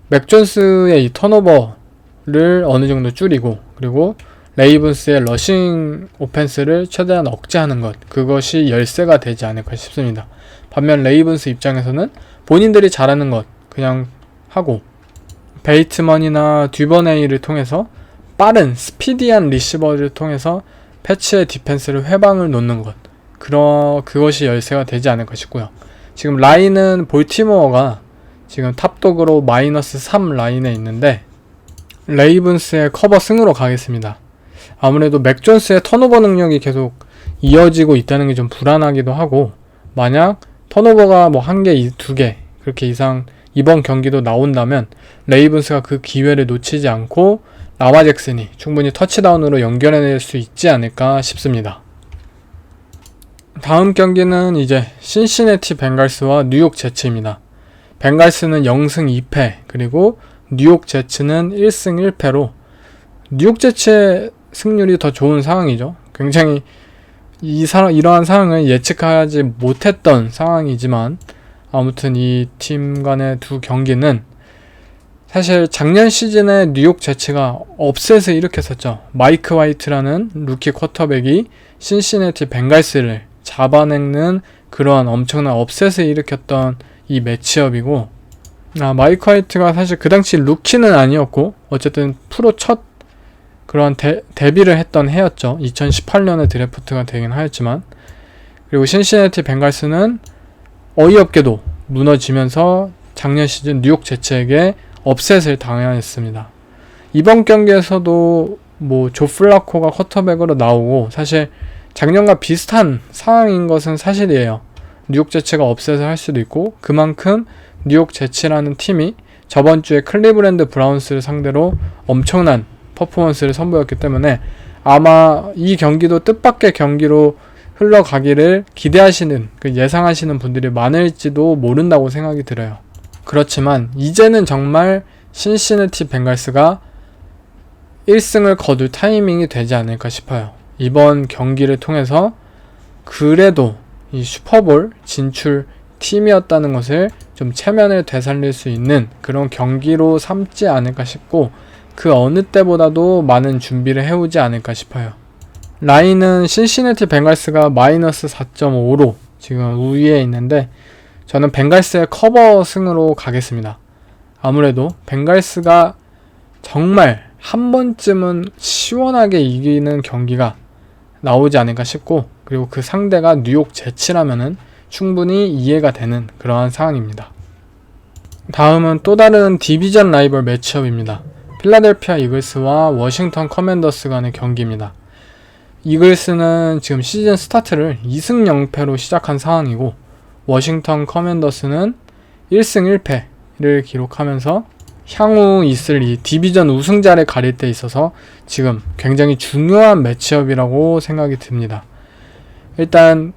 맥 존스의 이 턴오버를 어느 정도 줄이고, 그리고 레이븐스의 러싱 오펜스를 최대한 억제하는 것, 그것이 열쇠가 되지 않을까 싶습니다. 반면 레이븐스 입장에서는 본인들이 잘하는 것 그냥 하고, 베이트먼이나 듀버네이를 통해서 빠른 스피디한 리시버를 통해서 패치의 디펜스를 회방을 놓는 것, 그것이 열쇠가 되지 않을까 싶고요. 지금 라인은 볼티모어가 지금 탑독으로 -3 라인에 있는데, 레이븐스의 커버 승으로 가겠습니다. 아무래도 맥 존스의 턴오버 능력이 계속 이어지고 있다는 게 좀 불안하기도 하고, 만약 턴오버가 뭐 1개, 2개 그렇게 이상 이번 경기도 나온다면 레이븐스가 그 기회를 놓치지 않고 라마 잭슨이 충분히 터치다운으로 연결해낼 수 있지 않을까 싶습니다. 다음 경기는 이제 신시내티 벵갈스와 뉴욕 제츠입니다. 벵갈스는 0승 2패, 그리고 뉴욕 제츠는 1승 1패로 뉴욕 제츠의 승률이 더 좋은 상황이죠. 굉장히 이러한 상황을 예측하지 못했던 상황이지만, 아무튼 이 팀 간의 두 경기는 사실 작년 시즌에 뉴욕 제츠가 업셋을 일으켰었죠. 마이크 화이트라는 루키 쿼터백이 신시내티 벵갈스를 잡아내는 그러한 엄청난 업셋을 일으켰던 이 매치업이고, 마이크 화이트가 사실 그 당시 루키는 아니었고 어쨌든 프로 첫 그런 데뷔를 했던 해였죠. 2018년에 드래프트가 되긴 하였지만, 그리고 신시내티 벵갈스는 어이없게도 무너지면서 작년 시즌 뉴욕 제츠에게 업셋을 당했습니다. 이번 경기에서도 뭐 조 플라코가 쿼터백으로 나오고, 사실 작년과 비슷한 상황인 것은 사실이에요. 뉴욕 제츠가 업셋을 할 수도 있고, 그만큼 뉴욕 제츠라는 팀이 저번 주에 클리브랜드 브라운스를 상대로 엄청난 퍼포먼스를 선보였기 때문에 아마 이 경기도 뜻밖의 경기로 흘러가기를 기대하시는, 예상하시는 분들이 많을지도 모른다고 생각이 들어요. 그렇지만 이제는 정말 신시내티 벵갈스가 1승을 거둘 타이밍이 되지 않을까 싶어요. 이번 경기를 통해서 그래도 이 슈퍼볼 진출 팀이었다는 것을 좀 체면을 되살릴 수 있는 그런 경기로 삼지 않을까 싶고, 그 어느 때보다도 많은 준비를 해오지 않을까 싶어요. 라인은 신시내티 벵갈스가 -4.5로 지금 우위에 있는데, 저는 벵갈스의 커버 승으로 가겠습니다. 아무래도 벵갈스가 정말 한 번쯤은 시원하게 이기는 경기가 나오지 않을까 싶고, 그리고 그 상대가 뉴욕 제츠라면은 충분히 이해가 되는 그러한 상황입니다. 다음은 또 다른 디비전 라이벌 매치업입니다. 필라델피아 이글스와 워싱턴 커맨더스 간의 경기입니다. 이글스는 지금 시즌 스타트를 2승 0패로 시작한 상황이고, 워싱턴 커맨더스는 1승 1패를 기록하면서 향후 있을 이 디비전 우승자를 가릴 때 있어서 지금 굉장히 중요한 매치업이라고 생각이 듭니다. 일단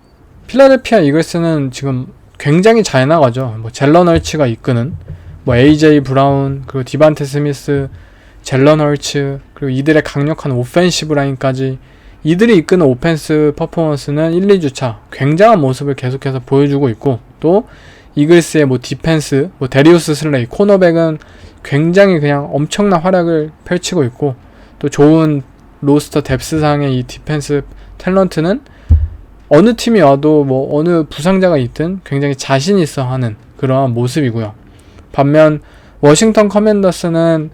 필라델피아 이글스는 지금 굉장히 잘 나가죠. 뭐 젤런 헐츠가 이끄는 뭐 AJ 브라운, 그리고 디반테 스미스, 젤런 헐츠, 그리고 이들의 강력한 오펜시브 라인까지, 이들이 이끄는 오펜스 퍼포먼스는 1, 2주차 굉장한 모습을 계속해서 보여주고 있고, 또 이글스의 뭐 디펜스, 뭐 데리우스 슬레이, 코너백은 굉장히 그냥 엄청난 활약을 펼치고 있고, 또 좋은 로스터 뎁스상의 이 디펜스 탤런트는 어느 팀이 와도 뭐 어느 부상자가 있든 굉장히 자신 있어 하는 그러한 모습이고요. 반면 워싱턴 커맨더스는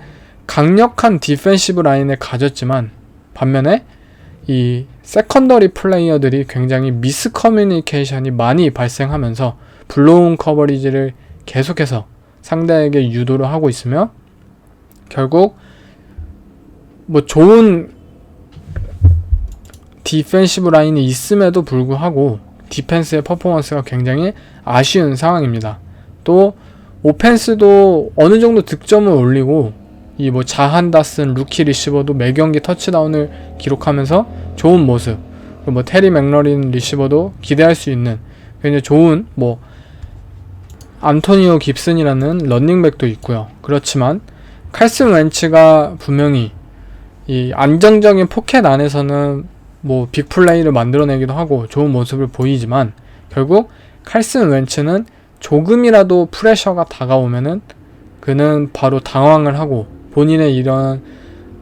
강력한 디펜시브 라인을 가졌지만, 반면에 이 세컨더리 플레이어들이 굉장히 미스 커뮤니케이션이 많이 발생하면서 블로운 커버리지를 계속해서 상대에게 유도를 하고 있으며, 결국 뭐 좋은 디펜시브 라인이 있음에도 불구하고 디펜스의 퍼포먼스가 굉장히 아쉬운 상황입니다. 또 오펜스도 어느 정도 득점을 올리고, 이 뭐 자한 다슨 루키 리시버도 매 경기 터치다운을 기록하면서 좋은 모습, 그리고 뭐 테리 맥러린 리시버도 기대할 수 있는 굉장히 좋은 뭐 안토니오 깁슨이라는 런닝백도 있고요. 그렇지만 칼슨 웬츠가 분명히 이 안정적인 포켓 안에서는 뭐 빅플레이를 만들어내기도 하고 좋은 모습을 보이지만, 결국 칼슨 웬츠는 조금이라도 프레셔가 다가오면은 그는 바로 당황을 하고 본인의 이런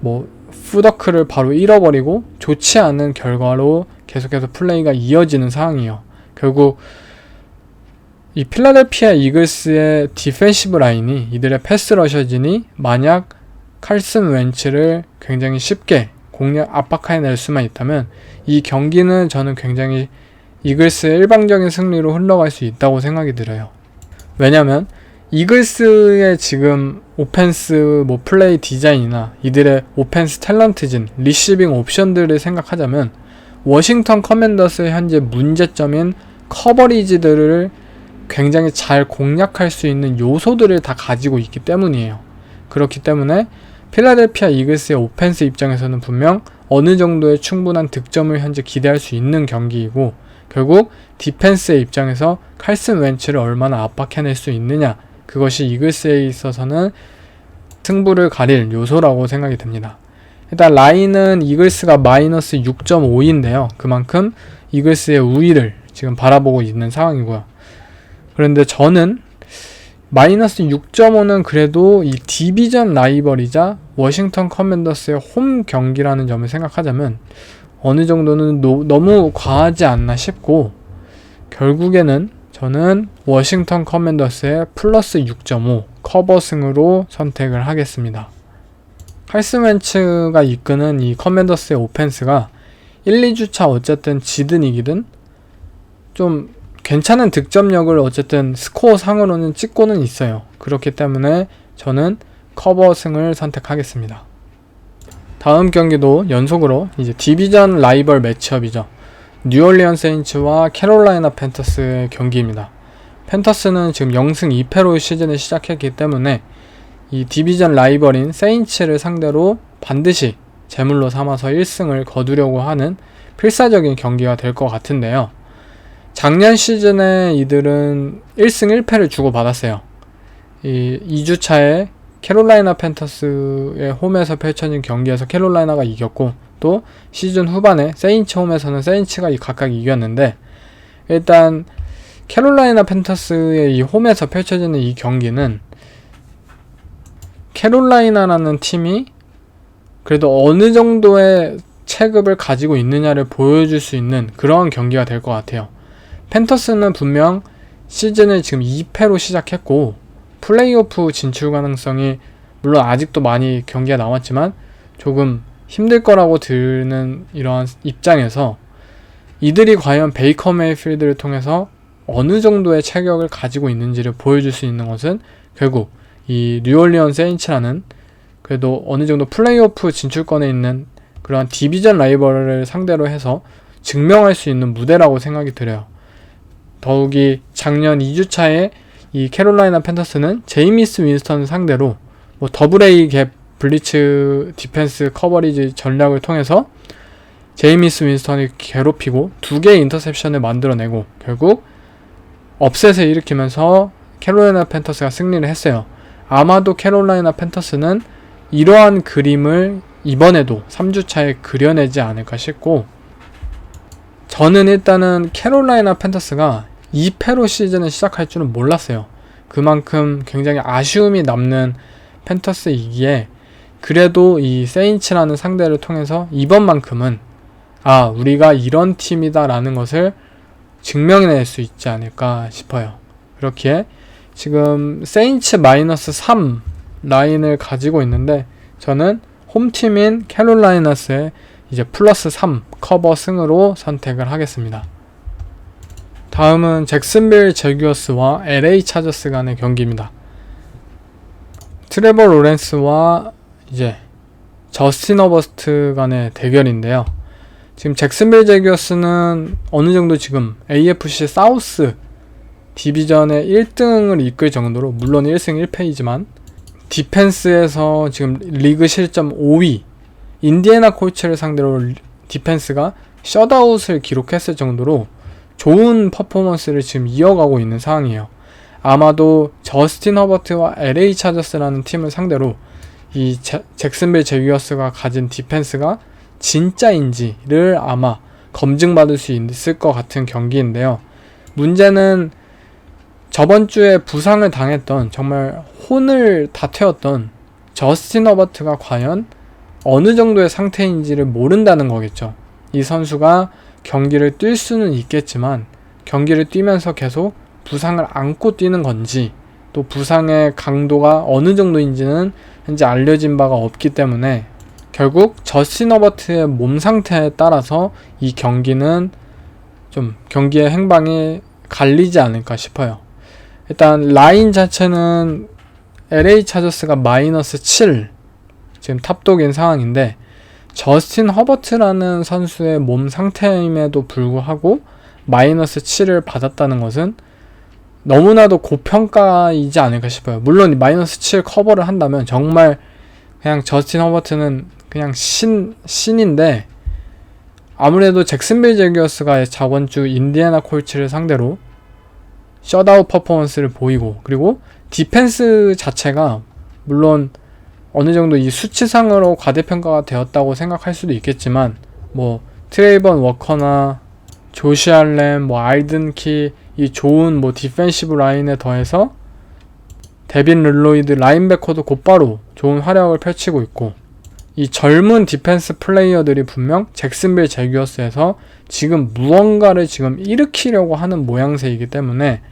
뭐 푸더크를 바로 잃어버리고 좋지 않은 결과로 계속해서 플레이가 이어지는 상황이에요. 결국 이 필라델피아 이글스의 디펜시브 라인이, 이들의 패스 러셔진이 만약 칼슨 웬츠를 굉장히 쉽게 압박해낼 수만 있다면 이 경기는 저는 굉장히 이글스의 일방적인 승리로 흘러갈 수 있다고 생각이 들어요. 왜냐면 이글스의 지금 오펜스 플레이 디자인이나 이들의 오펜스 탤런트진, 리시빙 옵션들을 생각하자면 워싱턴 커맨더스의 현재 문제점인 커버리지들을 굉장히 잘 공략할 수 있는 요소들을 다 가지고 있기 때문이에요. 그렇기 때문에 필라델피아 이글스의 오펜스 입장에서는 분명 어느 정도의 충분한 득점을 현재 기대할 수 있는 경기이고, 결국 디펜스의 입장에서 칼슨 웬츠를 얼마나 압박해낼 수 있느냐, 그것이 이글스에 있어서는 승부를 가릴 요소라고 생각이 됩니다. 일단 라인은 이글스가 마이너스 6.5인데요. 그만큼 이글스의 우위를 지금 바라보고 있는 상황이고요. 그런데 저는 마이너스 6.5는 그래도 이 디비전 라이벌이자 워싱턴 커맨더스의 홈 경기라는 점을 생각하자면 어느 정도는 너무 과하지 않나 싶고, 결국에는 저는 워싱턴 커맨더스의 플러스 6.5 커버승으로 선택을 하겠습니다. 칼슨 웬츠가 이끄는 이 커맨더스의 오펜스가 1, 2주차 어쨌든 지든 이기든 좀 괜찮은 득점력을 어쨌든 스코어 상으로는 찍고는 있어요. 그렇기 때문에 저는 커버승을 선택하겠습니다. 다음 경기도 연속으로 이제 디비전 라이벌 매치업이죠. 뉴올리언 세인츠와 캐롤라이나 팬터스의 경기입니다. 팬터스는 지금 0승 2패로 시즌을 시작했기 때문에 이 디비전 라이벌인 세인츠를 상대로 반드시 제물로 삼아서 1승을 거두려고 하는 필사적인 경기가 될 것 같은데요. 작년 시즌에 이들은 1승 1패를 주고받았어요. 이 2주차에 캐롤라이나 팬터스의 홈에서 펼쳐진 경기에서 캐롤라이나가 이겼고, 또 시즌 후반에 세인츠 홈에서는 세인츠가 각각 이겼는데, 일단 캐롤라이나 팬터스의 이 홈에서 펼쳐지는 이 경기는 캐롤라이나라는 팀이 그래도 어느 정도의 체급을 가지고 있느냐를 보여줄 수 있는 그런 경기가 될 것 같아요. 팬터스는 분명 시즌을 지금 2패로 시작했고 플레이오프 진출 가능성이 물론 아직도 많이 경기가 남았지만 조금 힘들 거라고 드는 이러한 입장에서 이들이 과연 베이커 메이필드를 통해서 어느 정도의 체격을 가지고 있는지를 보여줄 수 있는 것은 결국 이 뉴올리언 세인츠라는 그래도 어느 정도 플레이오프 진출권에 있는 그러한 디비전 라이벌을 상대로 해서 증명할 수 있는 무대라고 생각이 들어요. 더욱이 작년 2주차에 이 캐롤라이나 팬터스는 제이미스 윈스턴 상대로 더블 A 갭 블리츠 디펜스 커버리지 전략을 통해서 제이미스 윈스턴을 괴롭히고 2개의 인터셉션을 만들어내고 결국 업셋을 일으키면서 캐롤라이나 팬터스가 승리를 했어요. 아마도 캐롤라이나 팬터스는 이러한 그림을 이번에도 3주차에 그려내지 않을까 싶고, 저는 일단은 캐롤라이나 팬터스가 2패로 시즌을 시작할 줄은 몰랐어요. 그만큼 굉장히 아쉬움이 남는 팬터스이기에 그래도 이 세인츠라는 상대를 통해서 이번만큼은 우리가 이런 팀이다 라는 것을 증명해낼 수 있지 않을까 싶어요. 그렇기에 지금 세인츠 마이너스 3 라인을 가지고 있는데 저는 홈팀인 캐롤라이나스의 이제 플러스 3 커버 승으로 선택을 하겠습니다. 다음은 잭슨빌 제규어스와 LA 차저스 간의 경기입니다. 트레버 로렌스와 이제 저스틴 허버스트 간의 대결인데요. 지금 잭슨빌 제규어스는 어느 정도 지금 AFC 사우스 디비전의 1등을 이끌 정도로, 물론 1승 1패이지만 디펜스에서 지금 리그 실점 5위 인디애나 콜츠를 상대로 디펜스가 셧아웃을 기록했을 정도로 좋은 퍼포먼스를 지금 이어가고 있는 상황이에요. 아마도 저스틴 허버트와 LA 차저스라는 팀을 상대로 이 잭슨빌 제규어스가 가진 디펜스가 진짜인지를 아마 검증받을 수 있을 것 같은 경기인데요. 문제는 저번 주에 부상을 당했던 정말 혼을 다 태웠던 저스틴 허버트가 과연 어느 정도의 상태인지를 모른다는 거겠죠. 이 선수가 경기를 뛸 수는 있겠지만 경기를 뛰면서 계속 부상을 안고 뛰는 건지 또 부상의 강도가 어느 정도인지는 현재 알려진 바가 없기 때문에 결국 저스틴 허버트의 몸 상태에 따라서 이 경기는 좀 경기의 행방이 갈리지 않을까 싶어요. 일단 라인 자체는 LA 차저스가 -7 지금 탑독인 상황인데 저스틴 허버트라는 선수의 몸 상태임에도 불구하고 -7을 받았다는 것은 너무나도 고평가이지 않을까 싶어요. 물론 -7 커버를 한다면 정말 그냥 저스틴 허버트는 그냥 신인데 아무래도 잭슨빌 제규어스가 저번주 인디애나 콜츠를 상대로 셧아웃 퍼포먼스를 보이고 그리고 디펜스 자체가 물론 어느 정도 이 수치상으로 과대평가가 되었다고 생각할 수도 있겠지만 뭐 트레이번 워커나 조시 알렌, 뭐 아이든키 이 좋은 뭐 디펜시브 라인에 더해서 데빈 르로이드 라인베커도 곧바로 좋은 활약을 펼치고 있고 이 젊은 디펜스 플레이어들이 분명 잭슨빌 제규어스에서 지금 무언가를 지금 일으키려고 하는 모양새이기 때문에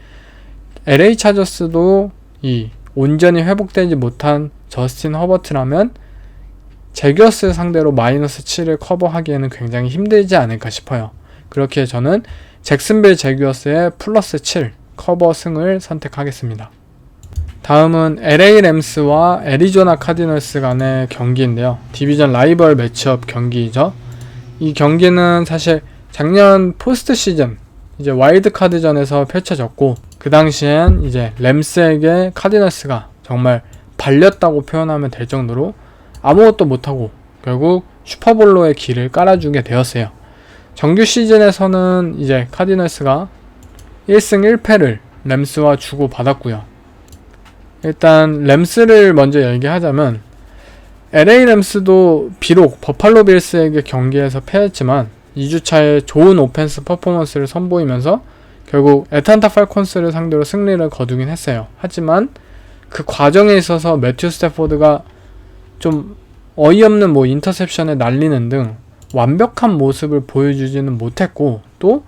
LA 차저스도 이 온전히 회복되지 못한 저스틴 허버트라면 제규어스 상대로 -7을 커버하기에는 굉장히 힘들지 않을까 싶어요. 그렇게 저는 잭슨빌 제규어스의 +7 커버 승을 선택하겠습니다. 다음은 LA 램스와 애리조나 카디널스 간의 경기인데요. 디비전 라이벌 매치업 경기이죠. 이 경기는 사실 작년 포스트 시즌 이제 와일드카드전에서 펼쳐졌고 그 당시엔 이제 램스에게 카디널스가 정말 발렸다고 표현하면 될 정도로 아무것도 못하고 결국 슈퍼볼로의 길을 깔아주게 되었어요. 정규 시즌에서는 이제 카디널스가 1승 1패를 램스와 주고받았고요. 일단 램스를 먼저 얘기하자면 LA 램스도 비록 버팔로 빌스에게 경기에서 패했지만 2주차에 좋은 오펜스 퍼포먼스를 선보이면서 결국 애틀랜타 팔콘스를 상대로 승리를 거두긴 했어요. 하지만 그 과정에 있어서 매튜 스태포드가 좀 어이없는 뭐 인터셉션에 날리는 등 완벽한 모습을 보여주지는 못했고 또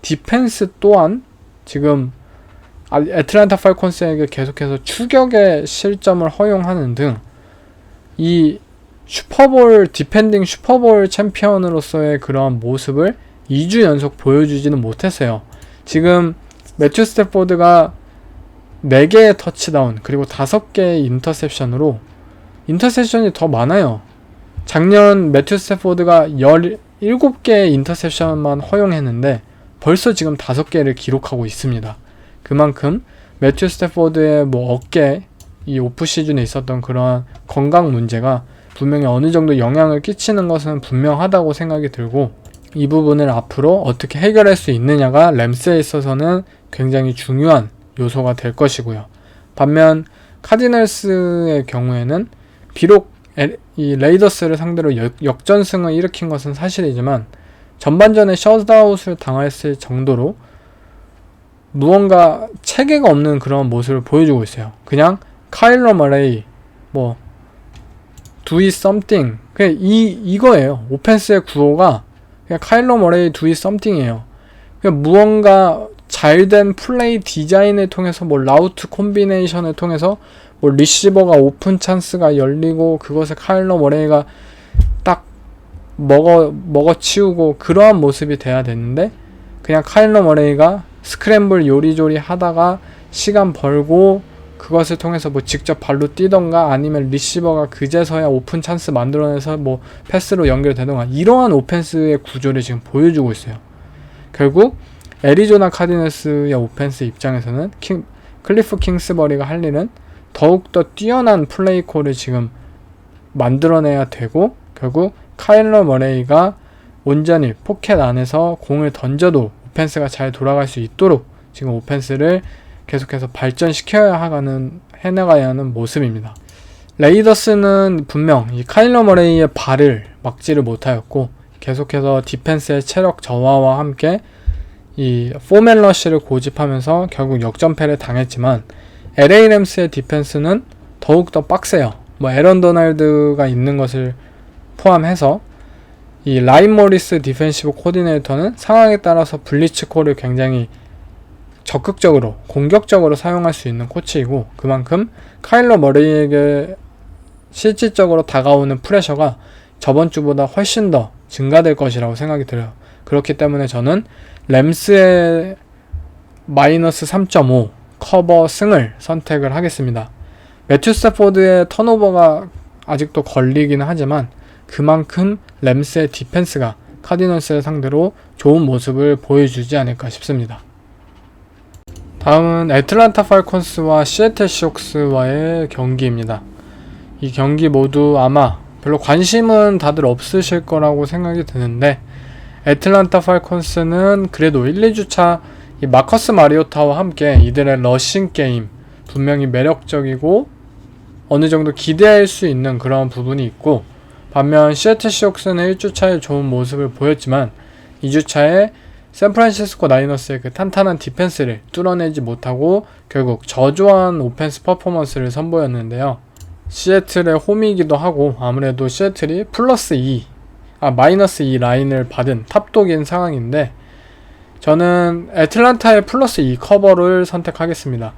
디펜스 또한 지금 애틀랜타 팔콘스에게 계속해서 추격의 실점을 허용하는 등 이 슈퍼볼 디펜딩 슈퍼볼 챔피언으로서의 그런 모습을 2주 연속 보여주지는 못했어요. 지금 매튜 스태포드가 4개의 터치다운 그리고 5개의 인터셉션으로 인터셉션이 더 많아요. 작년 매튜 스태포드가 17개의 인터셉션만 허용했는데 벌써 지금 5개를 기록하고 있습니다. 그만큼 매튜 스태포드의 뭐 어깨 이 오프 시즌에 있었던 그러한 건강 문제가 분명히 어느 정도 영향을 끼치는 것은 분명하다고 생각이 들고 이 부분을 앞으로 어떻게 해결할 수 있느냐가 램스에 있어서는 굉장히 중요한 요소가 될 것이고요. 반면 카디널스의 경우에는 비록 이 레이더스를 상대로 역전승을 일으킨 것은 사실이지만 전반전에 셧아웃을 당했을 정도로 무언가 체계가 없는 그런 모습을 보여주고 있어요. 그냥 카일러 머레이 뭐 do it something 그냥 이거예요. 오펜스의 구호가 그냥 카일러 머레이 do it something이에요. 그냥 무언가 잘된 플레이 디자인을 통해서 뭐 라우트 콤비네이션을 통해서 뭐 리시버가 오픈 찬스가 열리고 그것을 카일러 머레이가 딱 먹어치우고 그러한 모습이 돼야 되는데 그냥 카일러 머레이가 스크램블 요리조리 하다가 시간 벌고 그것을 통해서 뭐 직접 발로 뛰던가 아니면 리시버가 그제서야 오픈 찬스 만들어내서 뭐 패스로 연결되던가 이러한 오펜스의 구조를 지금 보여주고 있어요. 결국 애리조나 카디널스의 오펜스 입장에서는 클리프 킹스버리가 할 일은 더욱더 뛰어난 플레이콜을 지금 만들어내야 되고 결국 카일러 머레이가 온전히 포켓 안에서 공을 던져도 오펜스가 잘 돌아갈 수 있도록 지금 오펜스를 계속해서 해나가야 하는 모습입니다. 레이더스는 분명 이 카일러 머레이의 발을 막지를 못하였고 계속해서 디펜스의 체력 저하와 함께 이 포맨 러쉬를 고집하면서 결국 역전패를 당했지만 LA 램스의 디펜스는 더욱더 빡세요. 뭐 에런 도널드가 있는 것을 포함해서 이 라인 모리스 디펜시브 코디네이터는 상황에 따라서 블리츠 콜을 굉장히 적극적으로 공격적으로 사용할 수 있는 코치이고, 그만큼 카일러 머레이에게 실질적으로 다가오는 프레셔가 저번 주보다 훨씬 더 증가될 것이라고 생각이 들어요. 그렇기 때문에 저는 램스의 마이너스 3.5 커버 승을 선택을 하겠습니다. 매튜 스태포드의 턴오버가 아직도 걸리기는 하지만 그만큼 램스의 디펜스가 카디널스를 상대로 좋은 모습을 보여주지 않을까 싶습니다. 다음은 애틀란타 팔콘스와 시애틀 시옥스와의 경기입니다. 이 경기 모두 아마 별로 관심은 다들 없으실 거라고 생각이 드는데, 애틀란타 팔콘스는 그래도 1, 2주차 이 마커스 마리오타와 함께 이들의 러싱 게임 분명히 매력적이고 어느 정도 기대할 수 있는 그런 부분이 있고, 반면 시애틀 시옥스는 1주차에 좋은 모습을 보였지만 2주차에 샌프란시스코 나이너스의 그 탄탄한 디펜스를 뚫어내지 못하고 결국 저조한 오펜스 퍼포먼스를 선보였는데요. 시애틀의 홈이기도 하고 아무래도 시애틀이 마이너스 2 라인을 받은 탑독인 상황인데, 저는 애틀란타의 플러스 2 커버를 선택하겠습니다.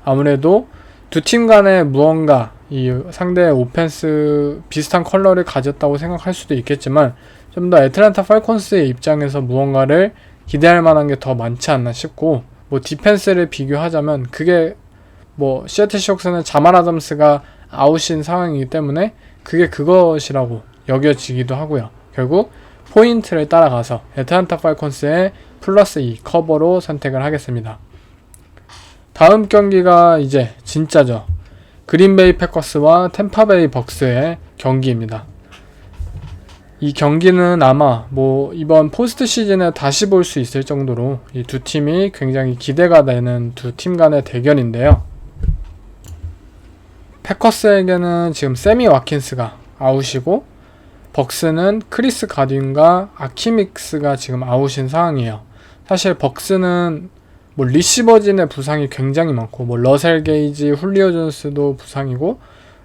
아무래도 두 팀 간에 무언가 이 상대의 오펜스 비슷한 컬러를 가졌다고 생각할 수도 있겠지만, 좀 더 애틀란타 팔콘스의 입장에서 무언가를 기대할 만한 게 더 많지 않나 싶고, 뭐 디펜스를 비교하자면 그게 뭐 시애틀 시옥스는 자말 아담스가 아웃인 상황이기 때문에 그게 그것이라고 여겨지기도 하고요. 결국 포인트를 따라가서 애틀란타 팔콘스의 플러스 2 커버로 선택을 하겠습니다. 다음 경기가 이제 진짜죠. 그린베이 패커스와 템파베이 벅스의 경기입니다. 이 경기는 아마 뭐 이번 포스트 시즌에 다시 볼 수 있을 정도로 이 두 팀이 굉장히 기대가 되는 두 팀 간의 대결인데요. 패커스에게는 지금 세미 와킨스가 아웃이고, 벅스는 크리스 가딘과 아키믹스가 지금 아웃인 상황이에요. 사실 벅스는 뭐 리시버진의 부상이 굉장히 많고, 뭐 러셀 게이지, 훌리오 존스도 부상이고,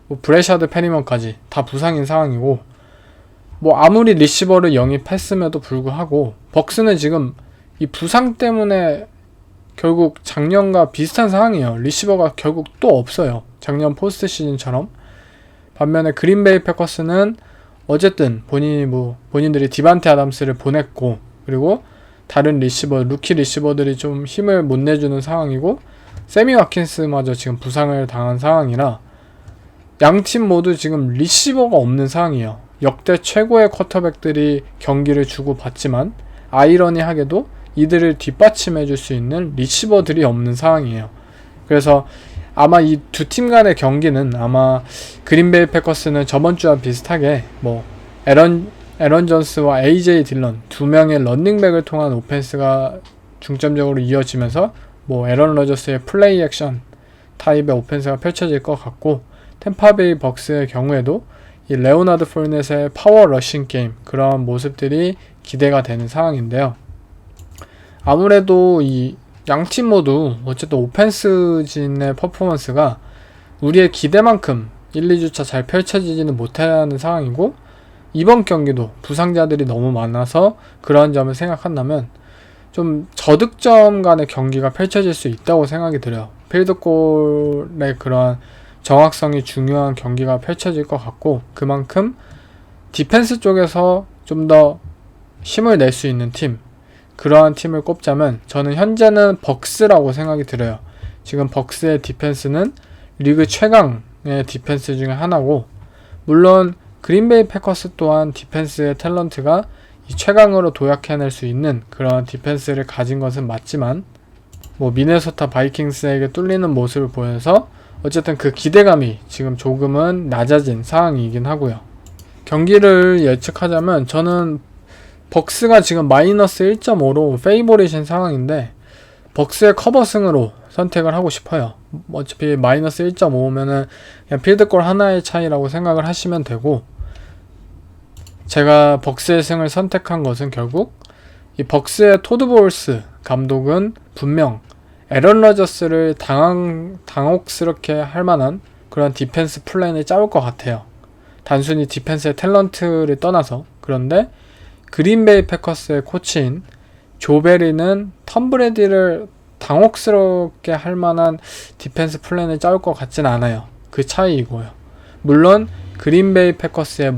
뭐 브래샤드 페리먼까지 다 부상인 상황이고, 뭐 아무리 리시버를 영입했음에도 불구하고 벅스는 지금 이 부상 때문에 결국 작년과 비슷한 상황이에요. 리시버가 결국 또 없어요. 작년 포스트 시즌처럼. 반면에 그린베이 패커스는 어쨌든 본인들이 디반테 아담스를 보냈고, 그리고 다른 루키 리시버들이 좀 힘을 못 내주는 상황이고, 세미 와킨스마저 지금 부상을 당한 상황이라 양팀 모두 지금 리시버가 없는 상황이에요. 역대 최고의 쿼터백들이 경기를 주고받지만 아이러니하게도 이들을 뒷받침해줄 수 있는 리시버들이 없는 상황이에요. 그래서 아마 이 두 팀 간의 경기는 아마 그린베이 패커스는 저번 주와 비슷하게 뭐 에런 존스와 AJ 딜런 두 명의 런닝백을 통한 오펜스가 중점적으로 이어지면서 뭐 에런 러저스의 플레이 액션 타입의 오펜스가 펼쳐질 것 같고, 템파베이 벅스의 경우에도 이 레오나드 포르넷의 파워 러싱 게임, 그런 모습들이 기대가 되는 상황인데요. 아무래도 이 양팀 모두 어쨌든 오펜스진의 퍼포먼스가 우리의 기대만큼 1, 2주차 잘 펼쳐지지는 못하는 상황이고, 이번 경기도 부상자들이 너무 많아서 그런 점을 생각한다면 좀 저득점 간의 경기가 펼쳐질 수 있다고 생각이 들어요. 필드골의 그러한 정확성이 중요한 경기가 펼쳐질 것 같고, 그만큼 디펜스 쪽에서 좀 더 힘을 낼 수 있는 팀, 그러한 팀을 꼽자면 저는 현재는 벅스라고 생각이 들어요. 지금 벅스의 디펜스는 리그 최강의 디펜스 중에 하나고, 물론 그린베이 패커스 또한 디펜스의 탤런트가 이 최강으로 도약해낼 수 있는 그런 디펜스를 가진 것은 맞지만, 뭐 미네소타 바이킹스에게 뚫리는 모습을 보여서 어쨌든 그 기대감이 지금 조금은 낮아진 상황이긴 하고요. 경기를 예측하자면 저는 벅스가 지금 마이너스 1.5로 페이보릿인 상황인데 벅스의 커버승으로 선택을 하고 싶어요. 어차피 마이너스 1.5면은 그냥 필드골 하나의 차이라고 생각을 하시면 되고, 제가 벅스의 승을 선택한 것은 결국 이 벅스의 토드 볼스 감독은 분명 에런 러저스를 당혹스럽게 할 만한 그런 디펜스 플랜을 짜올 것 같아요. 단순히 디펜스의 탤런트를 떠나서. 그런데 그린베이 패커스의 코치인 조 베리는 톰 브래디를 당혹스럽게 할 만한 디펜스 플랜을 짜올 것 같진 않아요. 그 차이이고요. 물론 그린베이 패커스의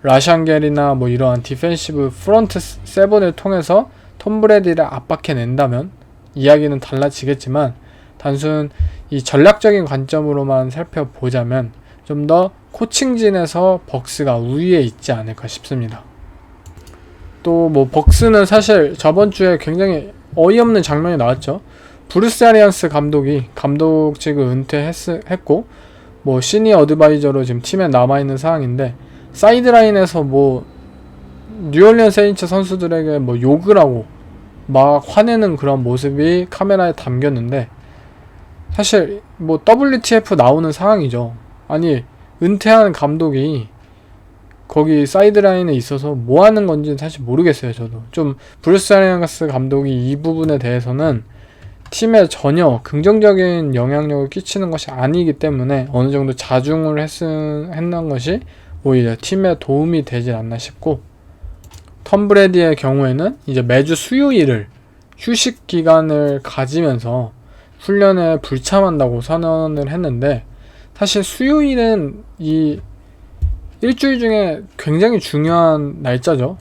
라샨 겔이나 이러한 디펜시브 프론트 세븐을 통해서 톰 브래디를 압박해낸다면 이야기는 달라지겠지만, 단순 이 전략적인 관점으로만 살펴보자면 좀 더 코칭진에서 벅스가 우위에 있지 않을까 싶습니다. 또 벅스는 사실 저번 주에 굉장히 어이없는 장면이 나왔죠. 브루스 아리안스 감독이 감독직을 은퇴했고 시니어 어드바이저로 지금 팀에 남아있는 상황인데, 사이드라인에서 뉴올리언 세인츠 선수들에게 욕을 하고 막 화내는 그런 모습이 카메라에 담겼는데, 사실 WTF 나오는 상황이죠. 아니, 은퇴한 감독이 거기 사이드라인에 있어서 뭐 하는 건지는 사실 모르겠어요. 저도 좀 브루스 아리안스 감독이 이 부분에 대해서는 팀에 전혀 긍정적인 영향력을 끼치는 것이 아니기 때문에 어느 정도 자중을 했는 것이 오히려 팀에 도움이 되지 않나 싶고, 톰 브래디의 경우에는 이제 매주 수요일을 휴식 기간을 가지면서 훈련에 불참한다고 선언을 했는데, 사실 수요일은 이 일주일 중에 굉장히 중요한 날짜죠.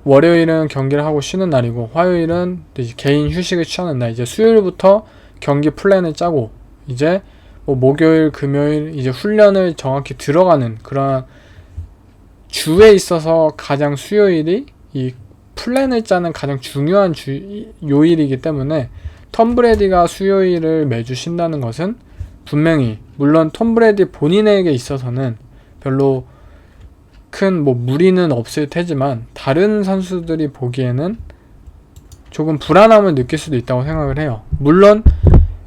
월요일은 경기를 하고 쉬는 날이고, 화요일은 이제 개인 휴식을 취하는 날. 이제 수요일부터 경기 플랜을 짜고, 이제 목요일, 금요일 이제 훈련을 정확히 들어가는 그런 주에 있어서 가장 수요일이 이 플랜을 짜는 가장 중요한 요일이기 때문에 톰 브래디가 수요일을 매주 쉰다는 것은 분명히, 물론 톰 브래디 본인에게 있어서는 별로 큰 무리는 없을 테지만 다른 선수들이 보기에는 조금 불안함을 느낄 수도 있다고 생각을 해요. 물론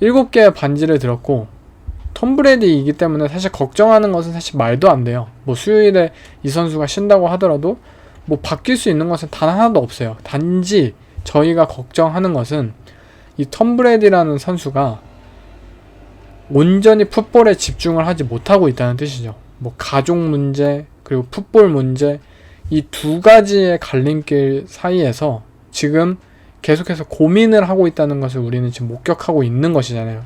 7개의 반지를 들었고 톰 브래디이기 때문에 사실 걱정하는 것은 사실 말도 안 돼요. 수요일에 이 선수가 쉰다고 하더라도 바뀔 수 있는 것은 단 하나도 없어요. 단지 저희가 걱정하는 것은 이 톰 브래디라는 선수가 온전히 풋볼에 집중을 하지 못하고 있다는 뜻이죠. 가족 문제, 그리고 풋볼 문제, 이 두 가지의 갈림길 사이에서 지금 계속해서 고민을 하고 있다는 것을 우리는 지금 목격하고 있는 것이잖아요.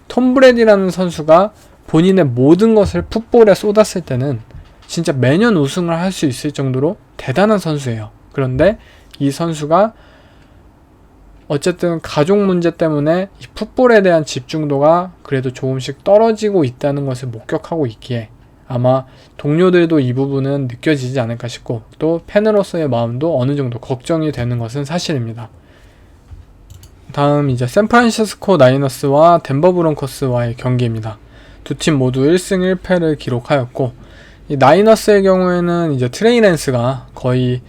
톰 브래디라는 선수가 본인의 모든 것을 풋볼에 쏟았을 때는 진짜 매년 우승을 할 수 있을 정도로 대단한 선수예요. 그런데 이 선수가 어쨌든 가족 문제 때문에 이 풋볼에 대한 집중도가 그래도 조금씩 떨어지고 있다는 것을 목격하고 있기에 아마 동료들도 이 부분은 느껴지지 않을까 싶고, 또 팬으로서의 마음도 어느 정도 걱정이 되는 것은 사실입니다. 다음 이제 샌프란시스코 나이너스와 덴버 브론코스와의 경기입니다. 두 팀 모두 1승 1패를 기록하였고, 이 나이너스의 경우에는 이제 트레이 랜스가 거의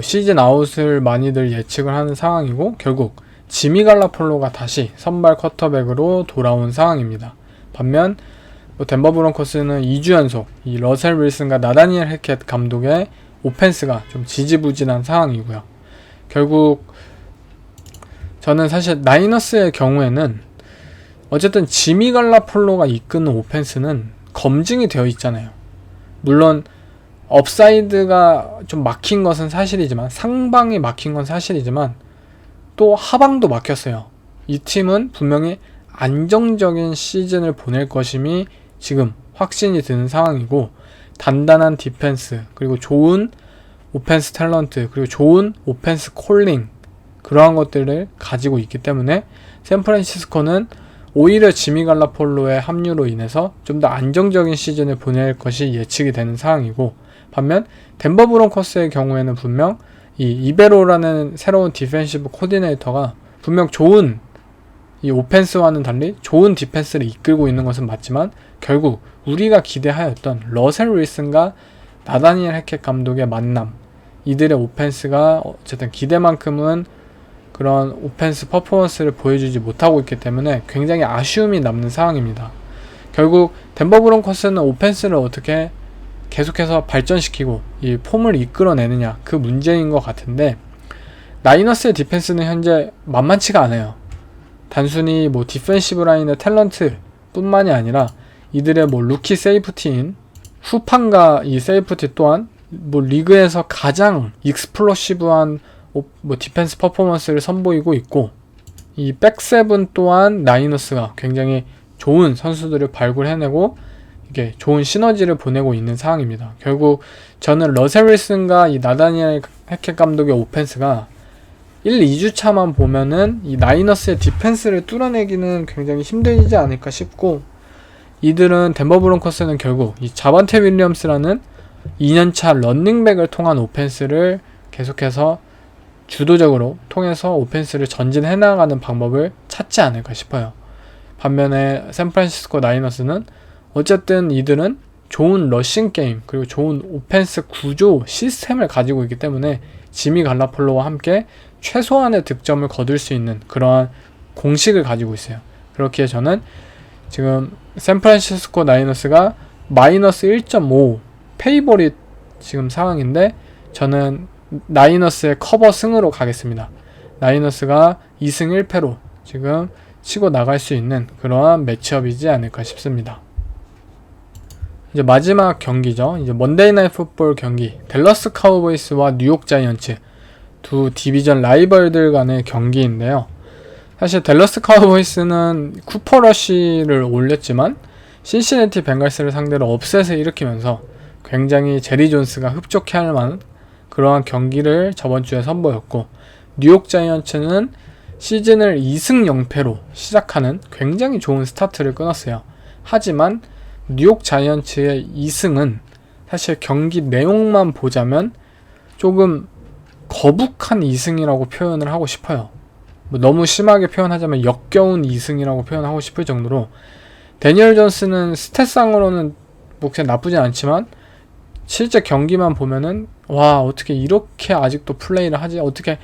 시즌 아웃을 많이들 예측을 하는 상황이고, 결국 지미 갈라폴로가 다시 선발 쿼터백으로 돌아온 상황입니다. 반면 덴버 브론코스는 2주 연속 이 러셀 윌슨과 나다니엘 해켓 감독의 오펜스가 좀 지지부진한 상황이고요. 결국 저는 사실 나이너스의 경우에는 어쨌든 지미 갈라폴로가 이끄는 오펜스는 검증이 되어 있잖아요. 물론 업사이드가 좀 막힌 것은 사실이지만, 상방이 막힌 건 사실이지만 또 하방도 막혔어요. 이 팀은 분명히 안정적인 시즌을 보낼 것임이 지금 확신이 드는 상황이고, 단단한 디펜스, 그리고 좋은 오펜스 탤런트, 그리고 좋은 오펜스 콜링, 그러한 것들을 가지고 있기 때문에 샌프란시스코는 오히려 지미 갈라폴로의 합류로 인해서 좀 더 안정적인 시즌을 보낼 것이 예측이 되는 상황이고, 반면 덴버 브론코스의 경우에는 분명 이 이베로라는 새로운 디펜시브 코디네이터가 분명 좋은 이 오펜스와는 달리 좋은 디펜스를 이끌고 있는 것은 맞지만, 결국 우리가 기대하였던 러셀 윌슨과 나다니엘 해켓 감독의 만남, 이들의 오펜스가 어쨌든 기대만큼은 그런 오펜스 퍼포먼스를 보여주지 못하고 있기 때문에 굉장히 아쉬움이 남는 상황입니다. 결국 덴버 브론코스는 오펜스를 어떻게 계속해서 발전시키고 이 폼을 이끌어내느냐, 그 문제인 것 같은데, 나이너스의 디펜스는 현재 만만치가 않아요. 단순히 뭐 디펜시브 라인의 탤런트 뿐만이 아니라 이들의 뭐 루키 세이프티인 후판과 이 세이프티 또한 뭐 리그에서 가장 익스플로시브한 뭐 디펜스 퍼포먼스를 선보이고 있고, 이 백세븐 또한 나이너스가 굉장히 좋은 선수들을 발굴해내고 이게 좋은 시너지를 보내고 있는 상황입니다. 결국 저는 러셀 윌슨과 이 나다니엘 해켓 감독의 오펜스가 1, 2주차만 보면은 이 나이너스의 디펜스를 뚫어내기는 굉장히 힘들지 않을까 싶고, 이들은 덴버 브론코스는 결국 이 자반테 윌리엄스라는 2년차 런닝백을 통한 오펜스를 계속해서 주도적으로 통해서 오펜스를 전진해 나가는 방법을 찾지 않을까 싶어요. 반면에 샌프란시스코 나이너스는 어쨌든 이들은 좋은 러싱 게임 그리고 좋은 오펜스 구조 시스템을 가지고 있기 때문에 지미 갈라폴로와 함께 최소한의 득점을 거둘 수 있는 그러한 공식을 가지고 있어요. 그렇기에 저는 지금 샌프란시스코 나이너스가 마이너스 1.5 페이보릿 지금 상황인데, 저는 나이너스의 커버 승으로 가겠습니다. 나이너스가 2승 1패로 지금 치고 나갈 수 있는 그러한 매치업이지 않을까 싶습니다. 이제 마지막 경기죠. 이제 먼데이 나잇 풋볼 경기, 댈러스 카우보이스와 뉴욕 자이언츠 두 디비전 라이벌들 간의 경기인데요. 사실 댈러스 카우보이스는 쿠퍼 러쉬를 올렸지만 신시내티 벵갈스를 상대로 업셋을 일으키면서 굉장히 제리 존스가 흡족해할 만한 그러한 경기를 저번 주에 선보였고, 뉴욕 자이언츠는 시즌을 2승 0패로 시작하는 굉장히 좋은 스타트를 끊었어요. 하지만 뉴욕 자이언츠의 2승은 사실 경기 내용만 보자면 조금 거북한 2승이라고 표현을 하고 싶어요. 뭐 너무 심하게 표현하자면 역겨운 2승이라고 표현하고 싶을 정도로, 데니얼 존스는 스탯상으로는 뭐 그냥 나쁘진 않지만 실제 경기만 보면은 와, 어떻게 이렇게 아직도 플레이를 하지, 어떻게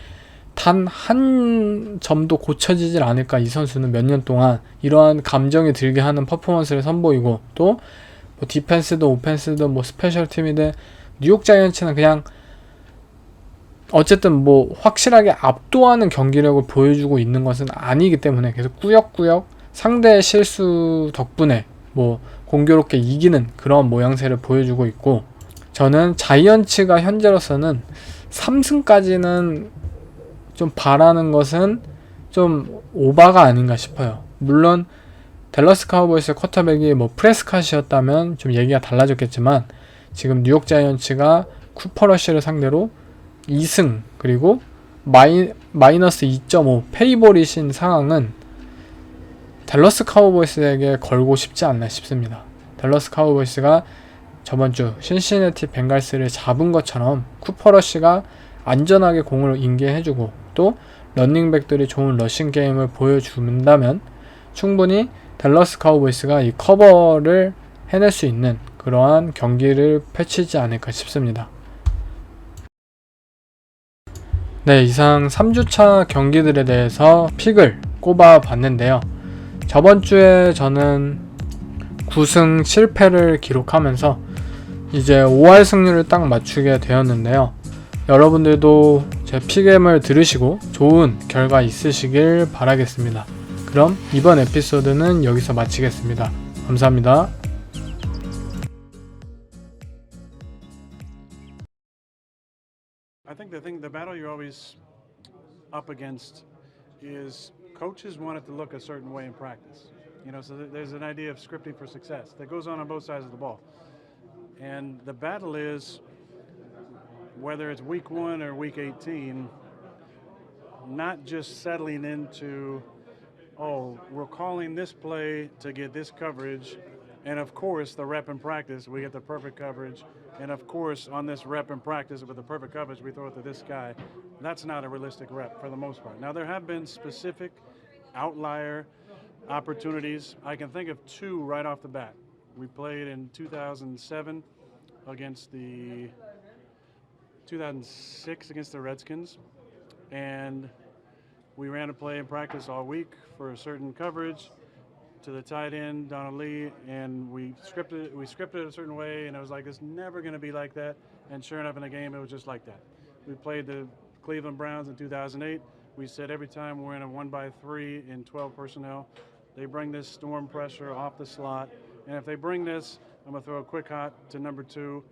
단 한 점도 고쳐지질 않을까, 이 선수는 몇 년 동안 이러한 감정이 들게 하는 퍼포먼스를 선보이고, 또 뭐 디펜스도 오펜스도 뭐 스페셜 팀이든 뉴욕 자이언츠는 그냥 어쨌든 뭐 확실하게 압도하는 경기력을 보여주고 있는 것은 아니기 때문에 계속 꾸역꾸역 상대의 실수 덕분에 뭐 공교롭게 이기는 그런 모양새를 보여주고 있고, 저는 자이언츠가 현재로서는 3승까지는 좀 바라는 것은 좀 오바가 아닌가 싶어요. 물론 댈러스 카우보이스 쿼터백이 뭐 프레스캇이었다면 좀 얘기가 달라졌겠지만, 지금 뉴욕 자이언츠가 쿠퍼 러쉬를 상대로 2승 그리고 마이너스 2.5 페이보릿인 상황은 댈러스 카우보이스에게 걸고 싶지 않나 싶습니다. 댈러스 카우보이스가 저번주 신시내티 벵갈스를 잡은 것처럼 쿠퍼 러쉬가 안전하게 공을 인계해주고 또 런닝백들이 좋은 러싱 게임을 보여준다면 충분히 댈러스 카우보이스가 이 커버를 해낼 수 있는 그러한 경기를 펼치지 않을까 싶습니다. 네, 이상 3주차 경기들에 대해서 픽을 꼽아 봤는데요. 저번 주에 저는 9승 7패를 기록하면서 이제 5할 승률을 딱 맞추게 되었는데요. 여러분들도 제 픽엠을 들으시고 좋은 결과 있으시길 바라겠습니다. 그럼 이번 에피소드는 여기서 마치겠습니다. 감사합니다. I think the battle you're always up against is coaches want it to look a certain way in practice. You know, so there's an idea of scripting for success that goes on both sides of the ball. And the battle is, whether it's week 1 or week 18, not just settling into, oh, we're calling this play to get this coverage, and of course the rep in practice we get the perfect coverage, and of course on this rep in practice with the perfect coverage we throw it to this guy. That's not a realistic rep for the most part. Now there have been specific outlier opportunities. I can think of 2 right off the bat. We played in 2007 against the 2006 against the Redskins, and we ran a play in practice all week for a certain coverage to the tight end, Donald Lee, and we scripted it a certain way, and I was like, it's never going to be like that. And sure enough, in the game, it was just like that. We played the Cleveland Browns in 2008, we said every time we're in a 1-by-3 in 12 personnel, they bring this storm pressure off the slot. And if they bring this, I'm going to throw a quick hot to number 2.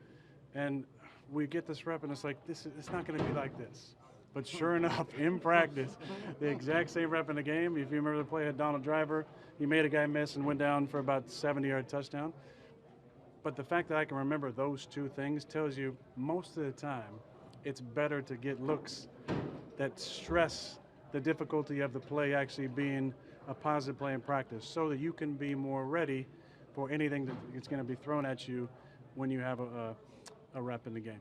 And we get this rep, and it's like, it's not going to be like this. But sure enough, in practice, the exact same rep in the game. If you remember the play had Donald Driver, he made a guy miss and went down for about 70-yard touchdown. But the fact that I can remember those two things tells you most of the time it's better to get looks that stress the difficulty of the play actually being a positive play in practice so that you can be more ready for anything that is going to be thrown at you when you have a rep in the game.